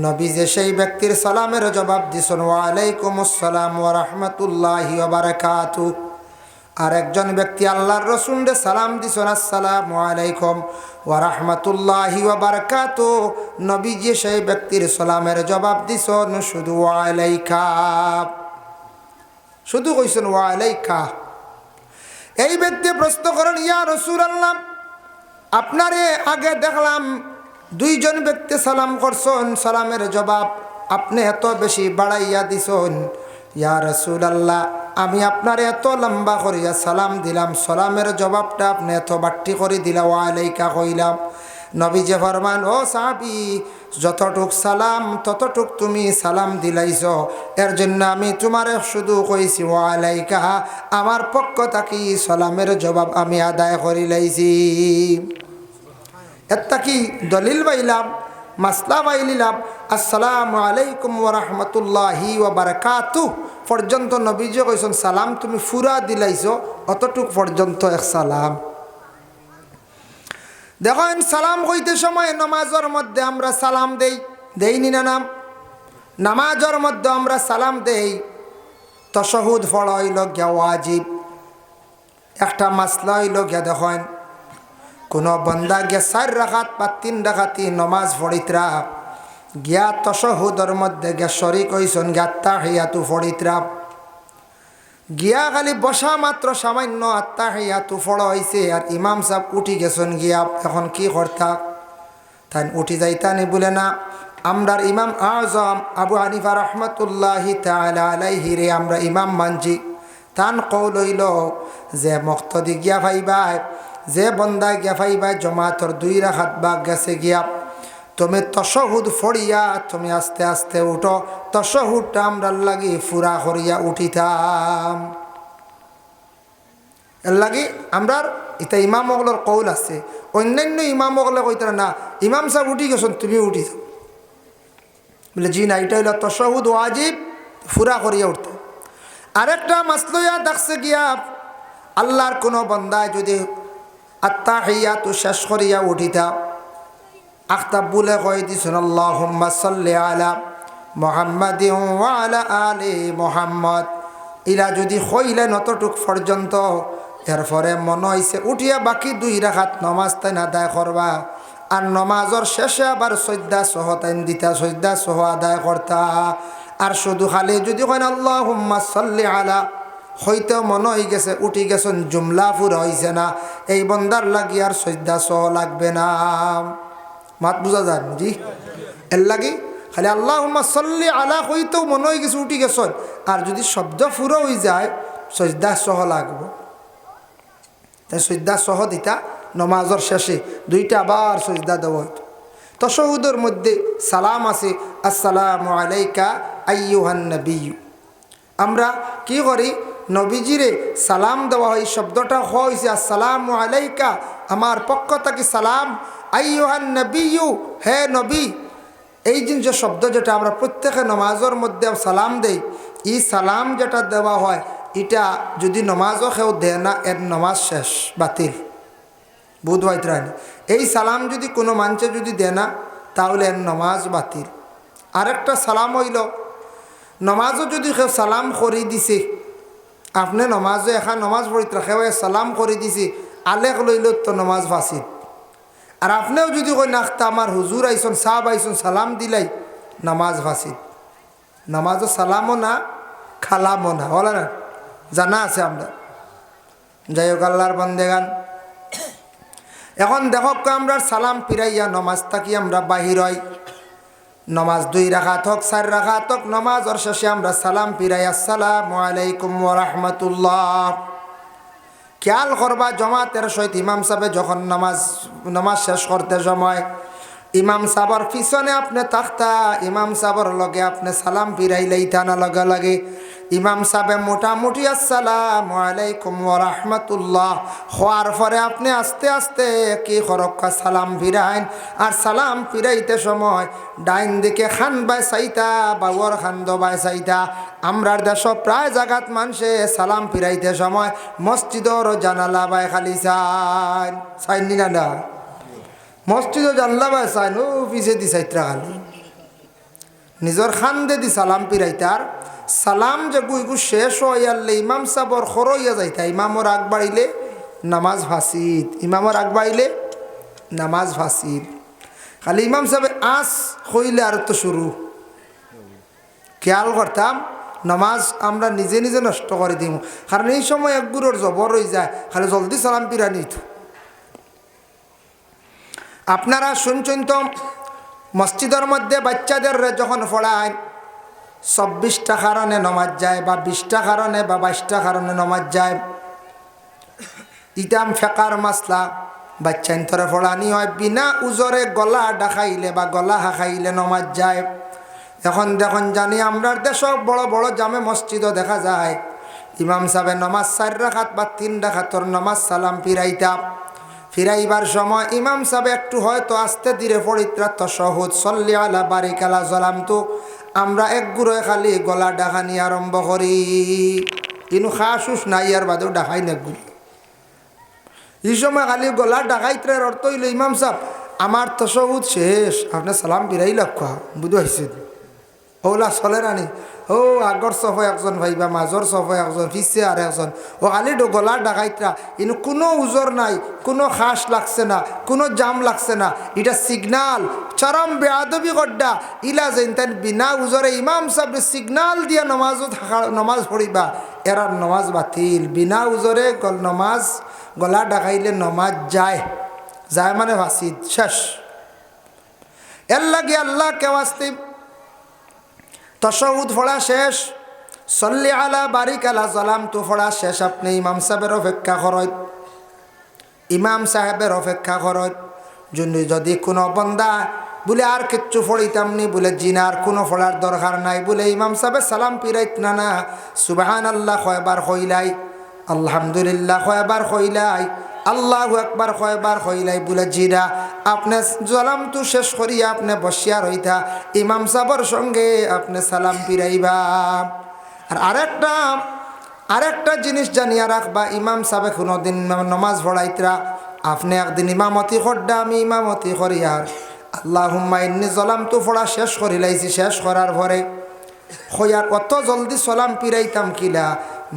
S1: নবী যে সেই ব্যক্তির সালামের জবাব দিছেন, ওয়া আলাইকুম আসসালাম ওয়া রাহমাতুল্লাহি ওয়া বারাকাতুহু। আরেকজন ব্যক্তি আল্লাহর রাসূলকে সালাম দিছেন, আসসালামু আলাইকুম ওয়া রাহমাতুল্লাহি ওয়া বারাকাতুহু। নবী যে সেই ব্যক্তির সালামের জবাব দিছেন শুধু ওয়া আলাইকা, শুধু কইছেন ওয়া আলাইকা। এই ব্যক্তি প্রশ্ন করেন, ইয়া রাসূলুল্লাহ, আপনারে আগে দেখলাম দুইজন ব্যক্তি সালাম করছেন, সালামের জবাব আপনি এত বেশি বাড়াইয়া দিছেন। ইয়া রাসূলুল্লাহ, আমি আপনার এত লম্বা করিয়া সালাম দিলাম, সালামের জবাবটা আপনি এত বাট্টি করে দিলা, ওয়া আলাইকা কইলাম। নবীজি ফরমান, ও সাহাবী, যতটুক সালাম ততটুক তুমি সালাম দিলাইছ, এর জন্য আমি তোমারে শুধু কইছি ওয়া আলাইকা, আমার পক্ষ থাকি সালামের জবাব আমি আদায় করি লাইছি। এত্তা কি দলিল পাইলাম, মাসলা পাইলিলাম, আসসালামু আলাইকুম ওয়া রাহমাতুল্লাহি ওয়া বারাকাতুহু পর্যন্ত নবীজি কইছেন সালাম তুমি ফুরা দিলাইছো, অতটুক পর্যন্ত এক সালাম। দেখেন সালাম কইতে সময় নামাজের মধ্যে আমরা সালাম দেইনি না? নামাজের মধ্যে আমরা সালাম দেই। তাশাহুদ পড়া হইল গিয়া ওয়াজিব। একটা মাসলা হইল গিয়া দেখেন কোনো বন্দা গিয়া 4 রাকাত বা 3 রাকাতি নমাজ পড়িতরা গিয়া তাশাহুদের মধ্যে গিয়া শরীক হইছেন গিয়া তাহিয়াতু পড়িতরা গিয়া খালি বসা মাত্র সামান্য আত্তাহিয়াতু পড়া হইছে আর ইমাম সাহেব উঠি গেছেন গিয়া এখন কি করতা? তাই উঠি যাইতানি বলে না, আমরার ইমাম আজম আবু হানিফা রহমতুল্লাহি তাআলা আলাইহি রে আমরা ইমাম মানছি। তান কৌল হইল যে মুক্তদি গিয়া ভাইবাই, যে বন্দা গিয়া ভাইবাই জমাতর 2 রাকাত বাগ গেছে গিয়া তুমি তাশাহুদ ফড়িয়া তুমি আস্তে আস্তে উঠো, তাশাহুদটা আমরা লাগি ফুরা করিয়া উঠিতাম। এর লাগি আমরা এটা ইমাম ওগুলোর কৌল আছে। অন্যান্য ইমাম ওগুলো কইতার না ইমাম সাহেব উঠি গেছেন তুমি উঠি যাও বলে জি না, এটা হইল তাশাহুদ ওয়াজিব, ফুরা করিয়া উঠতে। আরেকটা মাসলয়া দেখছে গিয়া আল্লাহর কোনো বান্দায় যদি আত্তাহিয়াতু শেষ করিয়া উঠিতা আখতাব বলে কই দিছেন আল্লাহুম্মা সাল্লি আলা মুহাম্মাদিন ওয়া আলা আলি মুহাম্মদ, ইলা যদি কইলেন অতটুক পর্যন্ত, এরপরে মনে হইছে উঠিয়া বাকি 2 রাকাত নামাজ তাই আদায় করবা আর নমাজের শেষে আবার সজদা সহ তাইন দিতা, সজদা সহ আদায় করতা। আর শুধু খালি যদি কইন আল্লাহুম্মা সাল্লি আলা হইতে মনে হয়ে গেছে উঠি গেছেন জুমলা ফুরা হইছে না, এই বন্দার লাগি আর সজদা সহ লাগবে না। মাত বুঝা যায় জি? এর লাগি খালি আল্লাহুম্মা সাল্লি আলা হইতেও মনে হয়ে গেছে উঠি গেছেন, আর যদি শব্দ ফুরা হয়ে যায় সজদা সহ লাগবে। তাই সজদা সহ দিতা নমাজের শেষে 2টা আবার সজদা দেওয়া হইতো। তাশাহুদের মধ্যে সালাম আছে আসসালামু আলাইকা আইয়ুহান নবিয়্যু। আমরা কি করি নবীজিরে সালাম দেওয়া হয়, শব্দটা হয়েছে আসসালামু আলাইকা আমার পক্ষ থেকে সালাম, আইয়ুহান নবিয়্যু হে নবী। এই যে শব্দ যেটা আমরা প্রত্যেকে নমাজের মধ্যে সালাম দেই, এই সালাম যেটা দেওয়া হয় এটা যদি নমাজও কেউ দেয় না এর নমাজ শেষ, বাতিল। বুধ হয়তরানি এই সালাম যদি কোনো মানুষে যদি দেয় না তাহলে এর নমাজ বাতিল। আরেকটা সালাম হইল নমাজও যদি কেউ সালাম করে দিছে, আপনি নমাজও এখন নমাজ পড়িত রাখে সালাম করে দিছে আলেখ লইল তো নমাজ ফাঁসিদ। আর আপনিও যদি কই নাখতা আমার হুজুর আইসন সাহাব আইসন সালাম দিলাই, নামাজ ফাঁসিদ। নামাজও সালামও না খালামও না, বলে না জানা আছে আমরা। যাই হোক আল্লাহর বন্দেগান, এখন দেখো আমরা সালাম ফিরাইয়া নমাজ থাকি আমরা বাহির হই, নমাজ 2 রাকাত হোক 4 রাকাত হোক নমাজের শেষে আমরা সালাম ফিরাই আসসালামু আলাইকুম ওয়া রাহমাতুল্লাহ। খেয়াল করবা জমাতের সহিত ইমাম সাহেব যখন নামাজ শেষ করতে সময় ইমাম সাহেবের পিছনে আপনি তাকতা, ইমাম সাহেবের লগে আপনি সালাম ফিরাইলেই থানা লগে লাগে ইমাম সাহেব মোটামুটি আসসালামু আলাইকুম ওয়া রাহমাতুল্লাহ হওয়ার পরে আপনি আস্তে আস্তে কি খরক্কা সালাম ফিরাইন। আর সালাম ফিরাইতে সময় ডাইন দিকে খান বাই চাইতা বাবর খান দবাই চাইতা। আমরার দেশ প্রায় জায়গাত মানুষে সালাম ফিরাইতে সময় মসজিদর জানালা বাই খালি চাইন না না, মসজিদও জানলা বাই চাইন ও পিছে দি চাইত্রা খালি নিজের খান দে দি সালাম ফিরাইতার। সালাম যে গুইগু শেষ হইয়ালে ইমাম সাবর খরইয়া যাইতা, ইমামর আগ বাড়িলে নামাজ ফাঁসিদ, ইমামর আগ বাড়িলে নামাজ ফাঁসিদ। খালি ইমাম সাহেব আস হইলে আর তো শুরু খেয়াল করতাম নামাজ আমরা নিজে নিজে নষ্ট করে দিব, কারণ এই সময় এক গুরুর জবর হয়ে যায়, খালি জলদি সালাম পিরা নিত। আপনারা শুনছেন তো মসজিদের মধ্যে বাচ্চাদের যখন পড়ায় 24টা কারণে নমাজ যায় বা 20টা কারণে বা 22টা কারণে নমাজ যায়। ইতাম ফেকার মাসলা বাচ্চা ইন্তরে পড়ানি হয় বিনা উজরে গলা ডাকাইলে বা গলা হাঁকাইলে নমাজ যায়। এখন দেখুন জানি আমরা দেশ বড় বড় জামে মসজিদও দেখা যায় ইমাম সাহেব নমাজ 4 রাকাত বা 3 রাকাতর নমাজ সালাম ফিরাইতা, ফিরাইবার সময় ইমাম সাহেব একটু হয়তো আস্তে ধীরে পড়িত্রা তাশাহুদ সল্লি আলা বারিকালা জালামতু আমরা এক গুড়ে খালি গলা ডাকানি আরম্ভ করি ইনু খাসুস নাই আর বাদেও ডাকাই না গুলি এই সময় খালি গলা ডাকাইত্রার অর্থ হইল ইমাম সাহেব আমার তাশাহুদ শেষ আপনার সালাম ফিরাই লক্ষ্য বুঝতে হয়েছে ওলা চলে রানি ও আগর সফ একজন ভাইবা মাজর সফ একজন পিছে আর একজন ও খালি গলা ডাকাইত্রা ইনু কোনো উজর নাই কোনো খাস লাগছে না কোনো জাম লাগছে না এটা সিগনাল চরম বেয়াদবি গড্ডা ইলা যেন বিনা উজরে ইমাম সাহেব সিগনাল দিয়া নমাজ পড়িবা এরার নমাজ বাতিল বিনা উজরে নমাজ গলা ডাকাইলে নমাজ যায় যায় মানে ভাসিদ শেষ এর লাগে আল্লাহ কেওয়াস্তি তাশাহুদ পড়া শেষ সল্লি আলা বারিকালা জালামতু পড়া শেষ আপনি ইমাম সাহেবের অপেক্ষা করেন ইমাম সাহেবের অপেক্ষা করেন যদি কোনো বন্দা বলে আর কিচ্ছু পড়িতাম নি বলে জিনার কোনো পড়ার দরকার নাই বলে ইমাম সাহেবের সালাম পিরাইত না সুবহানাল্লাহ কয়বার কইলাই আলহামদুলিল্লাহ কয়বার কইলাই আল্লাহু আকবার কয়বার কইলাই বলে জিরা আপনি জালামতু শেষ করিয়া আপনি বসিয়া রইতা ইমাম সাহেবের সঙ্গে আপনি সালাম পিরাইবা আর আরেকটা জিনিস জানিয়া রাখবা ইমাম সাহেব কোনোদিন নমাজ পড়াইতরা আপনি একদিন ইমামতি করডা আমি ইমামতি করিয়ার আল্লাহুম্মা ইন্নী জালামতু পড়া শেষ করিলাইছি শেষ করার পরে কইয়ার অত জলদি সালাম পিরাইতাম কিলা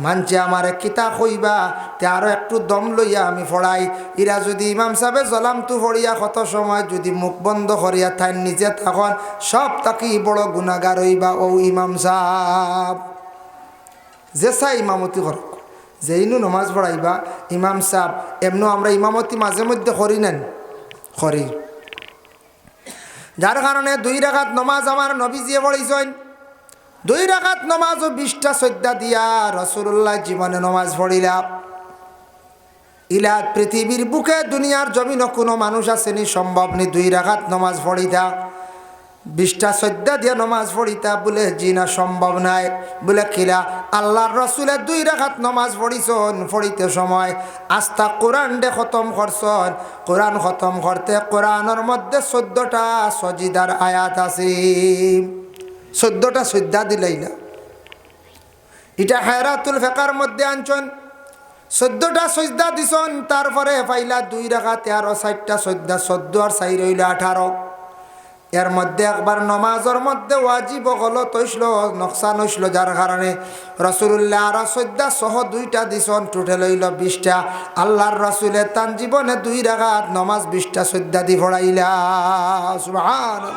S1: মানছে আমারে কিতা কইবা তে আরো একটু দম লইয়া আমি পড়াই ইরা যদি ইমাম সাহেব জালামতু পড়িয়া কত সময় যদি মুখ বন্ধ করিয়া থাই নিজে তখন সব তাকি বড় গুনাহগার হইবা ও ইমাম সাহেব যে চাই ইমামতি করক যেইনু নমাজ পড়াইবা ইমাম সাহেব এমন আমরা ইমামতি মাঝে মধ্যে করি নেন করি যার কারণে 2 রাকাত নমাজ আমার নবীজিয়ে পড়াইছেন 2 রাকাত নমাজ ও 20টা সজ্জা দিয়া রাসূলুল্লাহ জীবনে নমাজ পড়িলা ইলা পৃথিবীর বুকে দুনিয়ার জমিন কোনো মানুষ আসেনি সম্ভব নি 2 রাকাত নমাজ পড়িতা 20টা সজ্জা দিয়া নমাজ পড়িতা বলে জিনা সম্ভব নাই বলে কিলা আল্লাহর রাসূলের 2 রাকাত নমাজ পড়িছন পড়িতে সময় আস্তা কোরআন দে খতম করছন কোরআন খতম করতে কোরআনের মধ্যে 14টা সজিদার আয়াত আছে 14টা সজ্জা দিলাইলা এটা হায়রাতুল ফিকার মধ্যে আনছন 14টা সজদা দিছন তারপরে পাইলা 2 রাকাতে আরো 4টা সজদা 14 আর 4 হইল 18 এর মধ্যে একবার নমাজের মধ্যে ওয়াজিব গলত হইছিল নকশান হইছিল যার কারণে রাসূলুল্লাহ আর সজদা সহ 2টা দিছন টোটাল হইল 20টা আল্লাহর রাসূলের তান জীবনে 2 রাকাত নমাজ 20টা সজদা দি পড়াইলা সুবহানাল্লাহ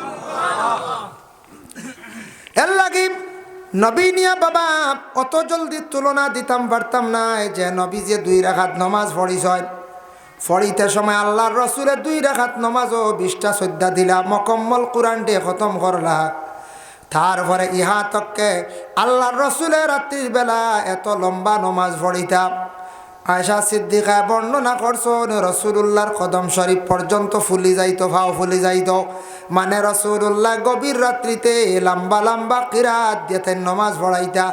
S1: এর লাগি নবী নিয়া বাবা অত জলদি তুলনা দিতাম পারতাম না যে নবী যে 2 রাকাত নমাজ পড়িছেন পড়িতে সময় আল্লাহর রাসূলের 2 রাকাত নমাজও 20টা সজ্জা দিলা মুকম্মল কোরআনটি খতম করলা তারপরে ইহা তককে আল্লাহর রাসূলের রাত্রির বেলা এত লম্বা নমাজ পড়িতা আয়েশা সিদ্দিকা বর্ণনা করছেন রাসূলুল্লাহর কদম শরীফ পর্যন্ত ফুলি যাইতো ভাও ফুলি যাইতো মানে রাসূলুল্লাহ গভীর রাত্রিতে লম্বা লম্বা কিরাত দিতেন নমাজ পড়াইতা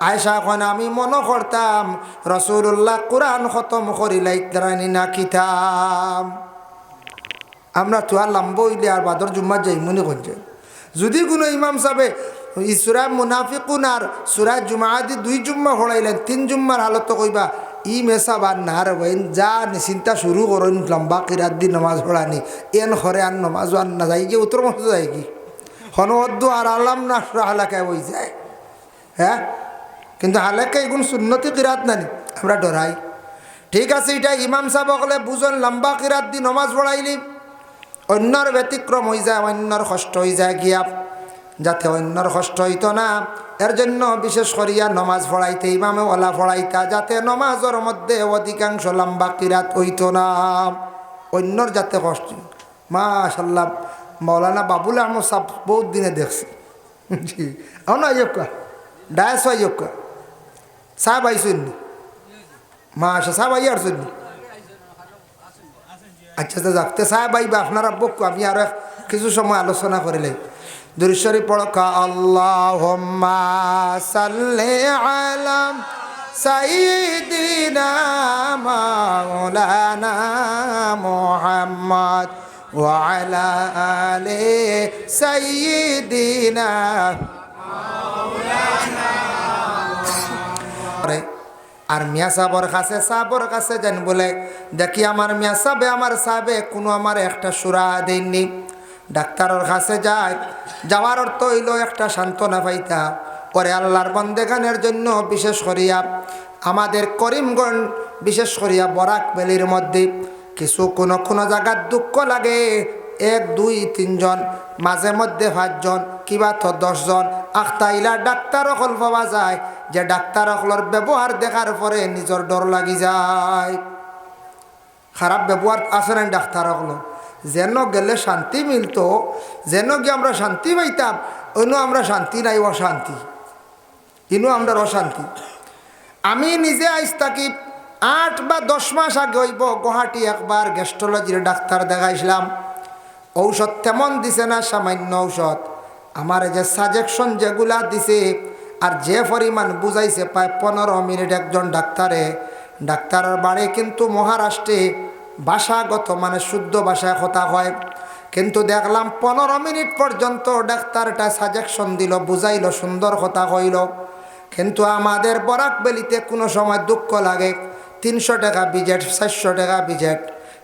S1: আয়েশা এখন আমি মনে করতাম রাসূলুল্লাহ কোরআন খতম করিলাইতারানি না কিতাব আমরা তো আর লম্বা হইলে আর বাদর জুম্মা যাই মনে করছে যদি কোনো ইমাম সাহেব সূরা মুনাফিকুন আর সূরা জুমআ দি 2 জুম্মা পড়াইলেন 3 জুম্মার হালত কইবা ই মেসাবার নার বইন যা চিন্তা শুরু করেন লম্বা কিরাত দি নমাজ পড়ানি এন হরে আর নমাজ আর না যাই কি উত্তর মতো যায় কি হনদ্দু আর আলাম না হালাকায় বই যায় হ্যাঁ কিন্তু হালাকায় এগুন সুন্নতি কিরাত নানি আমরা ডরাই ঠিক আছে এটা ইমাম সাহেব হলে বুঝন লম্বা কিরাত দি নমাজ পড়াইলি অন্যর ব্যতিক্রম হয়ে যায় অন্যর কষ্ট হয়ে যায় গিয়া যাতে অন্যর কষ্ট হইতো না এর জন্য বিশেষ করিয়া নমাজ পড়াইতে ইমামে ওলা পড়াইতা যাতে নমাজের মধ্যে অধিকাংশ লম্বা কিরাত হইতো না অন্যর যাতে কষ্ট মাশাআল্লাহ মৌলানা বাবুল আহমদ সাহেব বহুত দিনে দেখছি জি না ইয়োকা ডায়াস ইয়োকা সাহেব আইসুন মাশা সাহেব আই আর শুনি আচ্ছা যাকতে সাহেব আইবা আপনারা বক আমি আর কিছু সময় আলোচনা করিলাই দুরূদ শরীফ পড়কা আল্লাহুম্মা সাল্লি আলা সাইয়্যিদিনা মাওলানা মুহাম্মদ ওয়া আলা আলি সাইয়্যিদিনা আর মিয়া সাবর কাছে যেন বলে দেখি আমার মিয়া সাবে আমার সাবে কোনো আমার একটা সুরা দেননি। ডাক্তারের কাছে যায়, যাওয়ার অর্থ হইল একটা সান্ত্বনা পাইতা। পরে আল্লাহর বন্দেগানের জন্য বিশেষ করিয়া আমাদের করিমগঞ্জ, বিশেষ করিয়া বরাক ভ্যালির মধ্যে কিছু কোনো জায়গার দুঃখ লাগে, 1 2 3 জন, মাঝে মধ্যে 5 জন, কিবা তো 10 জন আখতাইলা ডাক্তার অকল পাওয়া যায় যে ডাক্তার অকলের ব্যবহার দেখার পরে নিজের ডর লাগি যায়। খারাপ ব্যবহার আছে না ডাক্তার অকল, যেন গেলে শান্তি মিলতো, যেন গিয়ে আমরা শান্তি পাইতাম, অন্য আমরা শান্তি নাই, অশান্তি, ইনু আমরা অশান্তি। আমি নিজে আইস থাকি 8 বা 10 মাস আগে হইব গুয়াহাটি একবার গ্যাস্ট্রোলজির ডাক্তার দেখাইছিলাম। ঔষধ তেমন দিছে না, সামান্য ঔষধ। আমার যে সাজেকশন যেগুলা দিছে আর যে পরিমাণ বুঝাইছে, প্রায় 15 মিনিট একজন ডাক্তারের বাড়ি কিন্তু মহারাষ্ট্রে, ভাষাগত মানে শুদ্ধ ভাষায় কথা হয়, কিন্তু দেখলাম 15 মিনিট পর্যন্ত ডাক্তারটা সাজেকশন দিল, বুঝাইল, সুন্দর কথা কইল। কিন্তু আমাদের বরাক ভ্যালিতে কোনো সময় দুঃখ লাগে, 300 টাকা ভিজিট, 400 টাকা ভিজিট,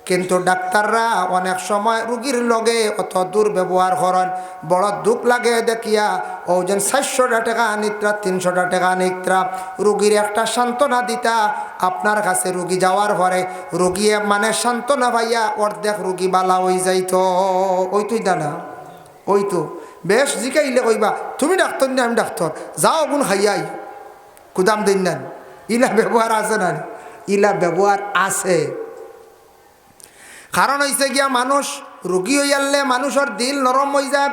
S1: কিন্তু ডাক্তাররা অনেক সময় রুগীর লগে অত দুর্ব্যবহার করেন। বড় দুঃখ লাগে দেখিয়া ওজন 400 টাকা নিত্রা, 300 টাকা নিত্রা, রুগীর একটা সান্ত্বনা দিতা। আপনার কাছে রুগী যাওয়ার পরে রুগী মানে সান্ত্বনা ভাইয়া অর্ধেক রুগী বালা হয়ে যাইতো। ওই তুই দানা, ওই তো বেশ জিকাইলে কইবা তুমি ডাক্তার না, আমি ডাক্তার, যাও গুণ খাইয়াই কুদাম দিন নেন। ইলা ব্যবহার আছে না? ইলা ব্যবহার আছে। কারণ হয়েছে গিয়া মানুষ রুগী হইয়ালে মানুষের দিল নরম হয়ে যায়,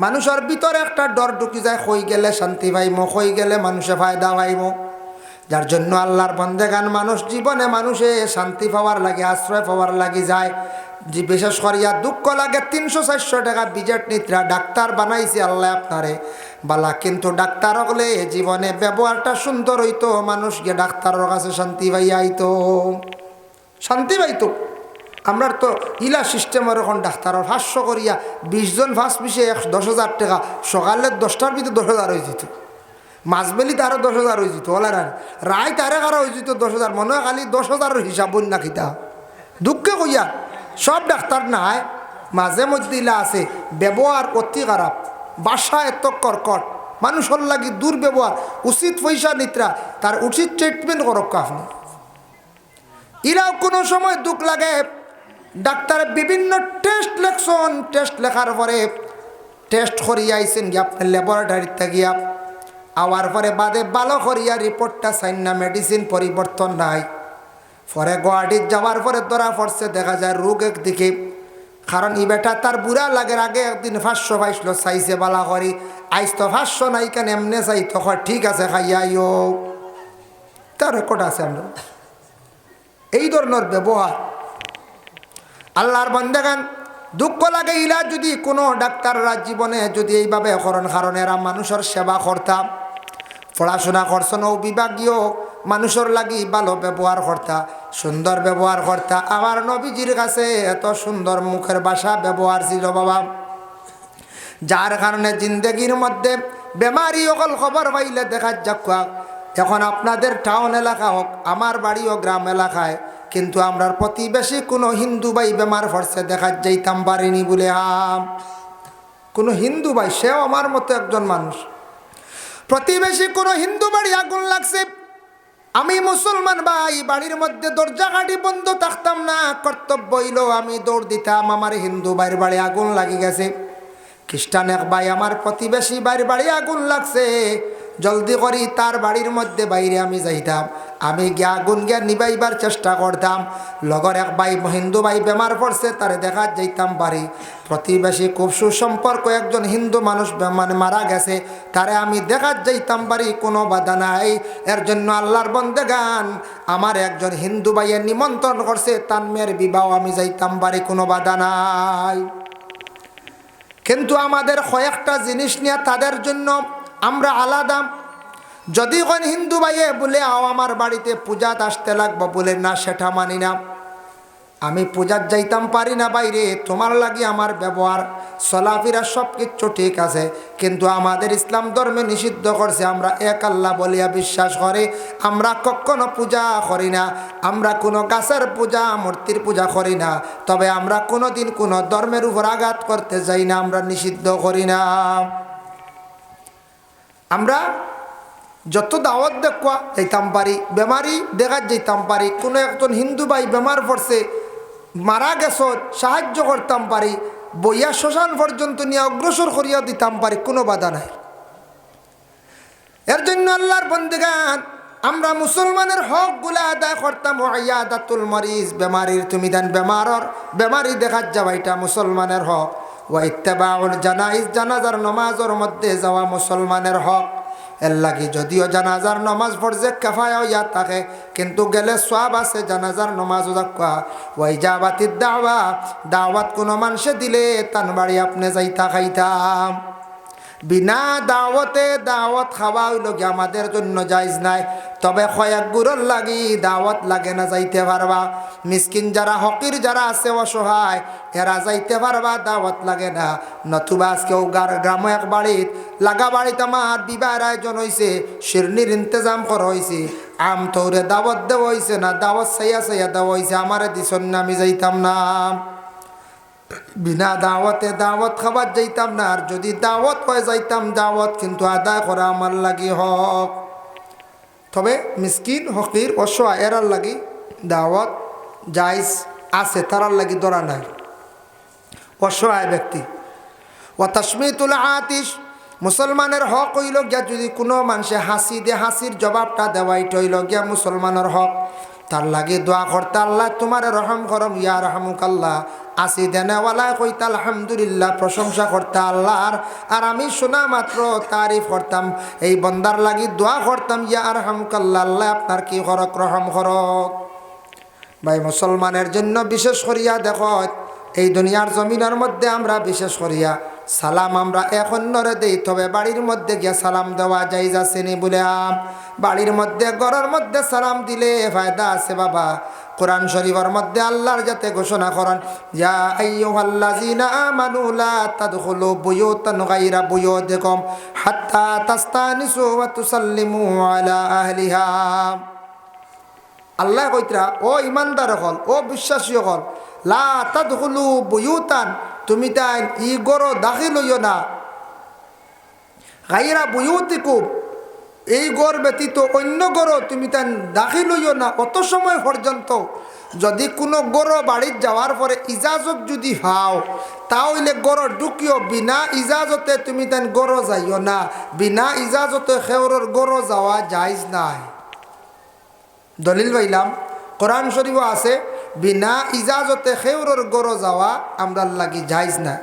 S1: মানুষের ভিতরে একটা ডর ঢুকি যায়, হয়ে গেলে শান্তি পাইমো, হয়ে গেলে মানুষে ফায়দা পাইমো। যার জন্য আল্লাহর বন্দেগান মানুষ জীবনে মানুষে শান্তি পাওয়ার লাগে, আশ্রয় পাওয়ার লাগে যায়। যে বিশেষ করিয়া দুঃখ লাগে 300-400 টাকা বিজেট নিত্রা ডাক্তার বানাইছে আল্লাহ আপনারে বালা, কিন্তু ডাক্তার হলে জীবনে ব্যবহারটা সুন্দর হইতো, মানুষ গিয়ে ডাক্তারের কাছে শান্তি পাইয়া আইতো, শান্তি পাইতো। আমরা তো ইলা সিস্টেমের এখন ডাক্তারের 500 করিয়া 20 জন ফার্স্ট পিছিয়ে 10,000 টাকা, সকালে 10টার ভিতরে 10,000 হয়ে যেত, মাঝবেলিতে আরও 10,000 হয়ে যেত, ওলা রায় তারে কারো হয়ে যেত 10,000। মনে হয় খালি 10,000 হিসাব বন্যা খিতা দুঃখে কইয়া সব ডাক্তার নাই, মাঝে মধ্যে ইলা আছে ব্যবহার অতি খারাপ, বাসা এত কর্কট, মানুষের লাগি দুর্ব্যবহার। উচিত পয়সা নিত্রা তার উচিত ট্রিটমেন্ট করক আপনি। ইরাও কোনো সময় দুঃখ লাগে, ডাক্তার বিভিন্ন টেস্ট লেখছেন, টেস্ট লেখার পরে টেস্ট করিয়া আইসেন গিয়া আপনার ল্যাবরেটরিতে গিয়া আওয়ার পরে বাদে ভালো করিয়া রিপোর্টটা সাইন না, মেডিসিন পরিবর্তন নাই। পরে গুয়াহাটির যাওয়ার পরে ধরা পড়ছে, দেখা যায় রোগ একদিকে। কারণ ই বেটা তার বুড়া লাগের আগে একদিন 500 পাইছিল, চাইছে বালা করি, আইস তো 500 নাই কেন, এমনি চাই তো ঠিক আছে খাইয়াইও, তার রেকর্ড আছে। আমরা এই ধরনের ব্যবহার আল্লাহর বান্দাগান দুঃখ লাগে। ইলা যদি কোনো ডাক্তাররা জীবনে যদি এইভাবে করেন, কারণ এরা মানুষের সেবা করতাম, পড়াশোনা করছেন ও বিভাগীয় মানুষের লাগি ভালো ব্যবহার করতা, সুন্দর ব্যবহার করতা। আমার নবীজির কাছে এত সুন্দর মুখের ভাষা ব্যবহার ছিল বাবা, যার কারণে জিন্দগির মধ্যে বেমারি অকল খবর পাইলে দেখা যাক। এখন আপনাদের টাউন এলাকা হোক, আমার বাড়িও গ্রাম এলাকায়, কিন্তু আমরা প্রতিবেশী কোনো হিন্দু ভাই বেমার পড়ছে দেখা যাইতাম পারিনি বলে কোনো হিন্দু ভাই, সেও আমার মতো একজন মানুষ, প্রতিবেশী কোনো হিন্দু বাড়ি আগুন লাগছে, আমি মুসলমান ভাই বাড়ির মধ্যে দরজা কাঠি বন্ধ থাকতাম না, কর্তব্য হইল আমি দৌড় দিতাম, আমার হিন্দু ভাইয়ের বাড়ি আগুন লাগি গেছে। খ্রিস্টান এক ভাই আমার প্রতিবেশী ভাইয়ের বাড়ি আগুন লাগছে, জলদি করি তার বাড়ির মধ্যে বাইরে আমি যাইতাম, আমি গিয়া আগুন গিয়া নিবাইবার চেষ্টা করতাম। লগর এক ভাই হিন্দু ভাই বেমার পড়ছে, তারে দেখা যাইতাম বাড়ি, প্রতিবেশী খুব সুসম্পর্ক একজন হিন্দু মানুষ মানে মারা গেছে, তারে আমি দেখা যাইতাম বাড়ি, কোনো বাধা নাই। এর জন্য আল্লাহর বন্দেগান আমার একজন হিন্দু ভাইয়ের নিমন্ত্রণ করছে, তার মেয়ের বিবাহ, আমি যাইতাম বাড়ি, কোনো বাধা নাই। কিন্তু আমাদের কয়েকটা জিনিস নিয়ে তাদের জন্য আমরা আলাদা। যদি কোন হিন্দু ভাইয়ে বলে আও আমার বাড়িতে পূজাত আসতে লাগবো, বলে না সেটা মানি না, আমি পূজার যাইতাম পারি না বাইরে, তোমার লাগি আমার ব্যবহার চলাফেরা সব কিছু ঠিক আছে, কিন্তু আমাদের ইসলাম ধর্মে নিষিদ্ধ করছে আমরা এক আল্লাহ বলিয়া বিশ্বাস করি, আমরা কখনো পূজা করি না, আমরা কোনো গাছের পূজা মূর্তির পূজা করি না, তবে আমরা কোনো দিন কোনো ধর্মের উপর আঘাত করতে যাই না, আমরা নিষিদ্ধ করি না। আমরা যত দাওয়াত দেখবা যাইতাম পারি, বেমারি দেখাত যাইতাম পারি, কোনো একজন হিন্দু ভাই বেমার পড়ছে মারা গেছ সাহায্য করতাম পারি, বইয়া শ্মশান পর্যন্ত নিয়ে অগ্রসর করিয়া দিতাম পারি, কোনো বাধা নাই। এর জন্য আল্লাহর বন্দেগান আমরা মুসলমানের হক গুলা আদায় করতাম। ওয়াইয়াদাতুল মরিজ, বেমারির তুমি দেন বেমারি দেখাত যাওয়া এটা মুসলমানের হক। ওয়া ইত্তেবাউল জানাইজ, জানাজার নমাজের মধ্যে যাওয়া মুসলমানের হক। এর লাগি যদিও জানাজার নমাজ ফরজে কিফায়া হইয়া থাকে, কিন্তু গেলে সওয়াব আছে জানাজার নমাজ ওয়াক্কা। ওয়াই জাবাতিদ দাওয়া, দাওয়াত কোনো মানুষে দিলে তান বাড়ি আপনি যাইতা খাইতাম। বিনা দাওয়াতে দাওয়াত খাওয়া হইল কি আমাদের জন্য জায়েজ নাই, তবে কয়েক গুরুর লাগি দাওয়াত লাগে না, যাইতে পারবা। মিসকিন যারা হকির যারা আছে অসহায় এরা যাইতে পারবা, দাওয়াত লাগে না। নতুবা আজকেও গ্রামে এক বাড়িত লাগা বাড়িতে আমার বিবাহের আয়োজন হয়েছে, শিরনির ইন্তজাম করা হয়েছে, আম তৌরে দাওয়াত দেওয়া হয়েছে না, দাওয়াত সাইয়া দেওয়া হয়েছে, আমারে দিছন না, আমি যাইতাম না। বিনা দাওয়াতে দাওয়াত খাবার যাইতাম না, আর যদি দাওয়াত হয়ে যাইতাম দাওয়াত কিন্তু আদায় করা আমার লাগি হক। তবে মিসকিন হকির অসহায় এরার লাগি দাওয়াত জায়েজ আছে, তারার লাগি ধরা নাই। অসহায় ব্যক্তি ও তাসমিতুল আতিশ, মুসলমানের হক হইল গিয়া যদি কোনো মানুষে হাসি দে হাসির জবাবটা দেওয়াইটা হইল গিয়া মুসলমানের হক। তার লাগে দোয়া করতে আল্লাহ তোমার রহম করম ইয়া রহমুকাল্লাহ, আসি দেনেওয়ালায় কইতা আলহামদুলিল্লাহ, প্রশংসা করতে আল্লাহর, আর আমি শোনা মাত্র তারিফ করতাম, এই বন্দার লাগি দোয়া করতাম ইয়া রহমুকাল্লাহ, আল্লাহ আপনার কি হরক রহম হরক। ভাই মুসলমানের জন্য বিশেষ করিয়া দেখো এই দুনিয়ার জমিনের মধ্যে আমরা বিশেষ করিয়া সালাম আমরা এক অন্যরে দেই, তবে বাড়ির মধ্যে গিয়া সালাম দেওয়া জায়েজ আছে নি বলে বাড়ির মধ্যে ঘরের মধ্যে সালাম দিলে ফায়দা আছে বাবা। কোরআন শরীফের মধ্যে আল্লাহর যাতে ঘোষণা করেন, ইয়া আইয়ুহাল্লাযিনা আমানু লা তাদখুলু বুয়ুতান গায়রা বুয়ুতিকুম হাত্তা তাস্তানিসু ওয়া তুসাল্লিমু আলা আহলিহা। আল্লাহ কইতরা ও ইমানদার হল, ও বিশ্বাসী হল, লা তাদখুলু বুয়ুতান, তুমি তাই ই গরো দাখিল হইও না, গায়রা বুয়ুতিকুম, এই গড় ব্যতীত অন্য গড় তুমি তাই দাখিল হইও না। অত সময় পর্যন্ত যদি কোনো গড় বাড়ির যাওয়ার পরে ইজাজত যদি হাও তাহলে গড় ঢুকিও, বিনা ইজাজতে তুমি তাই গড় যাইও না। বিনা ইজাজতে খেওরের গড় যাওয়া জায়েজ নাই। দলিল পাইলাম কোরআন শরীফও আছে, বিনা ইজাজতে খেওরের গড় যাওয়া আমরার লাগি জায়েজ না।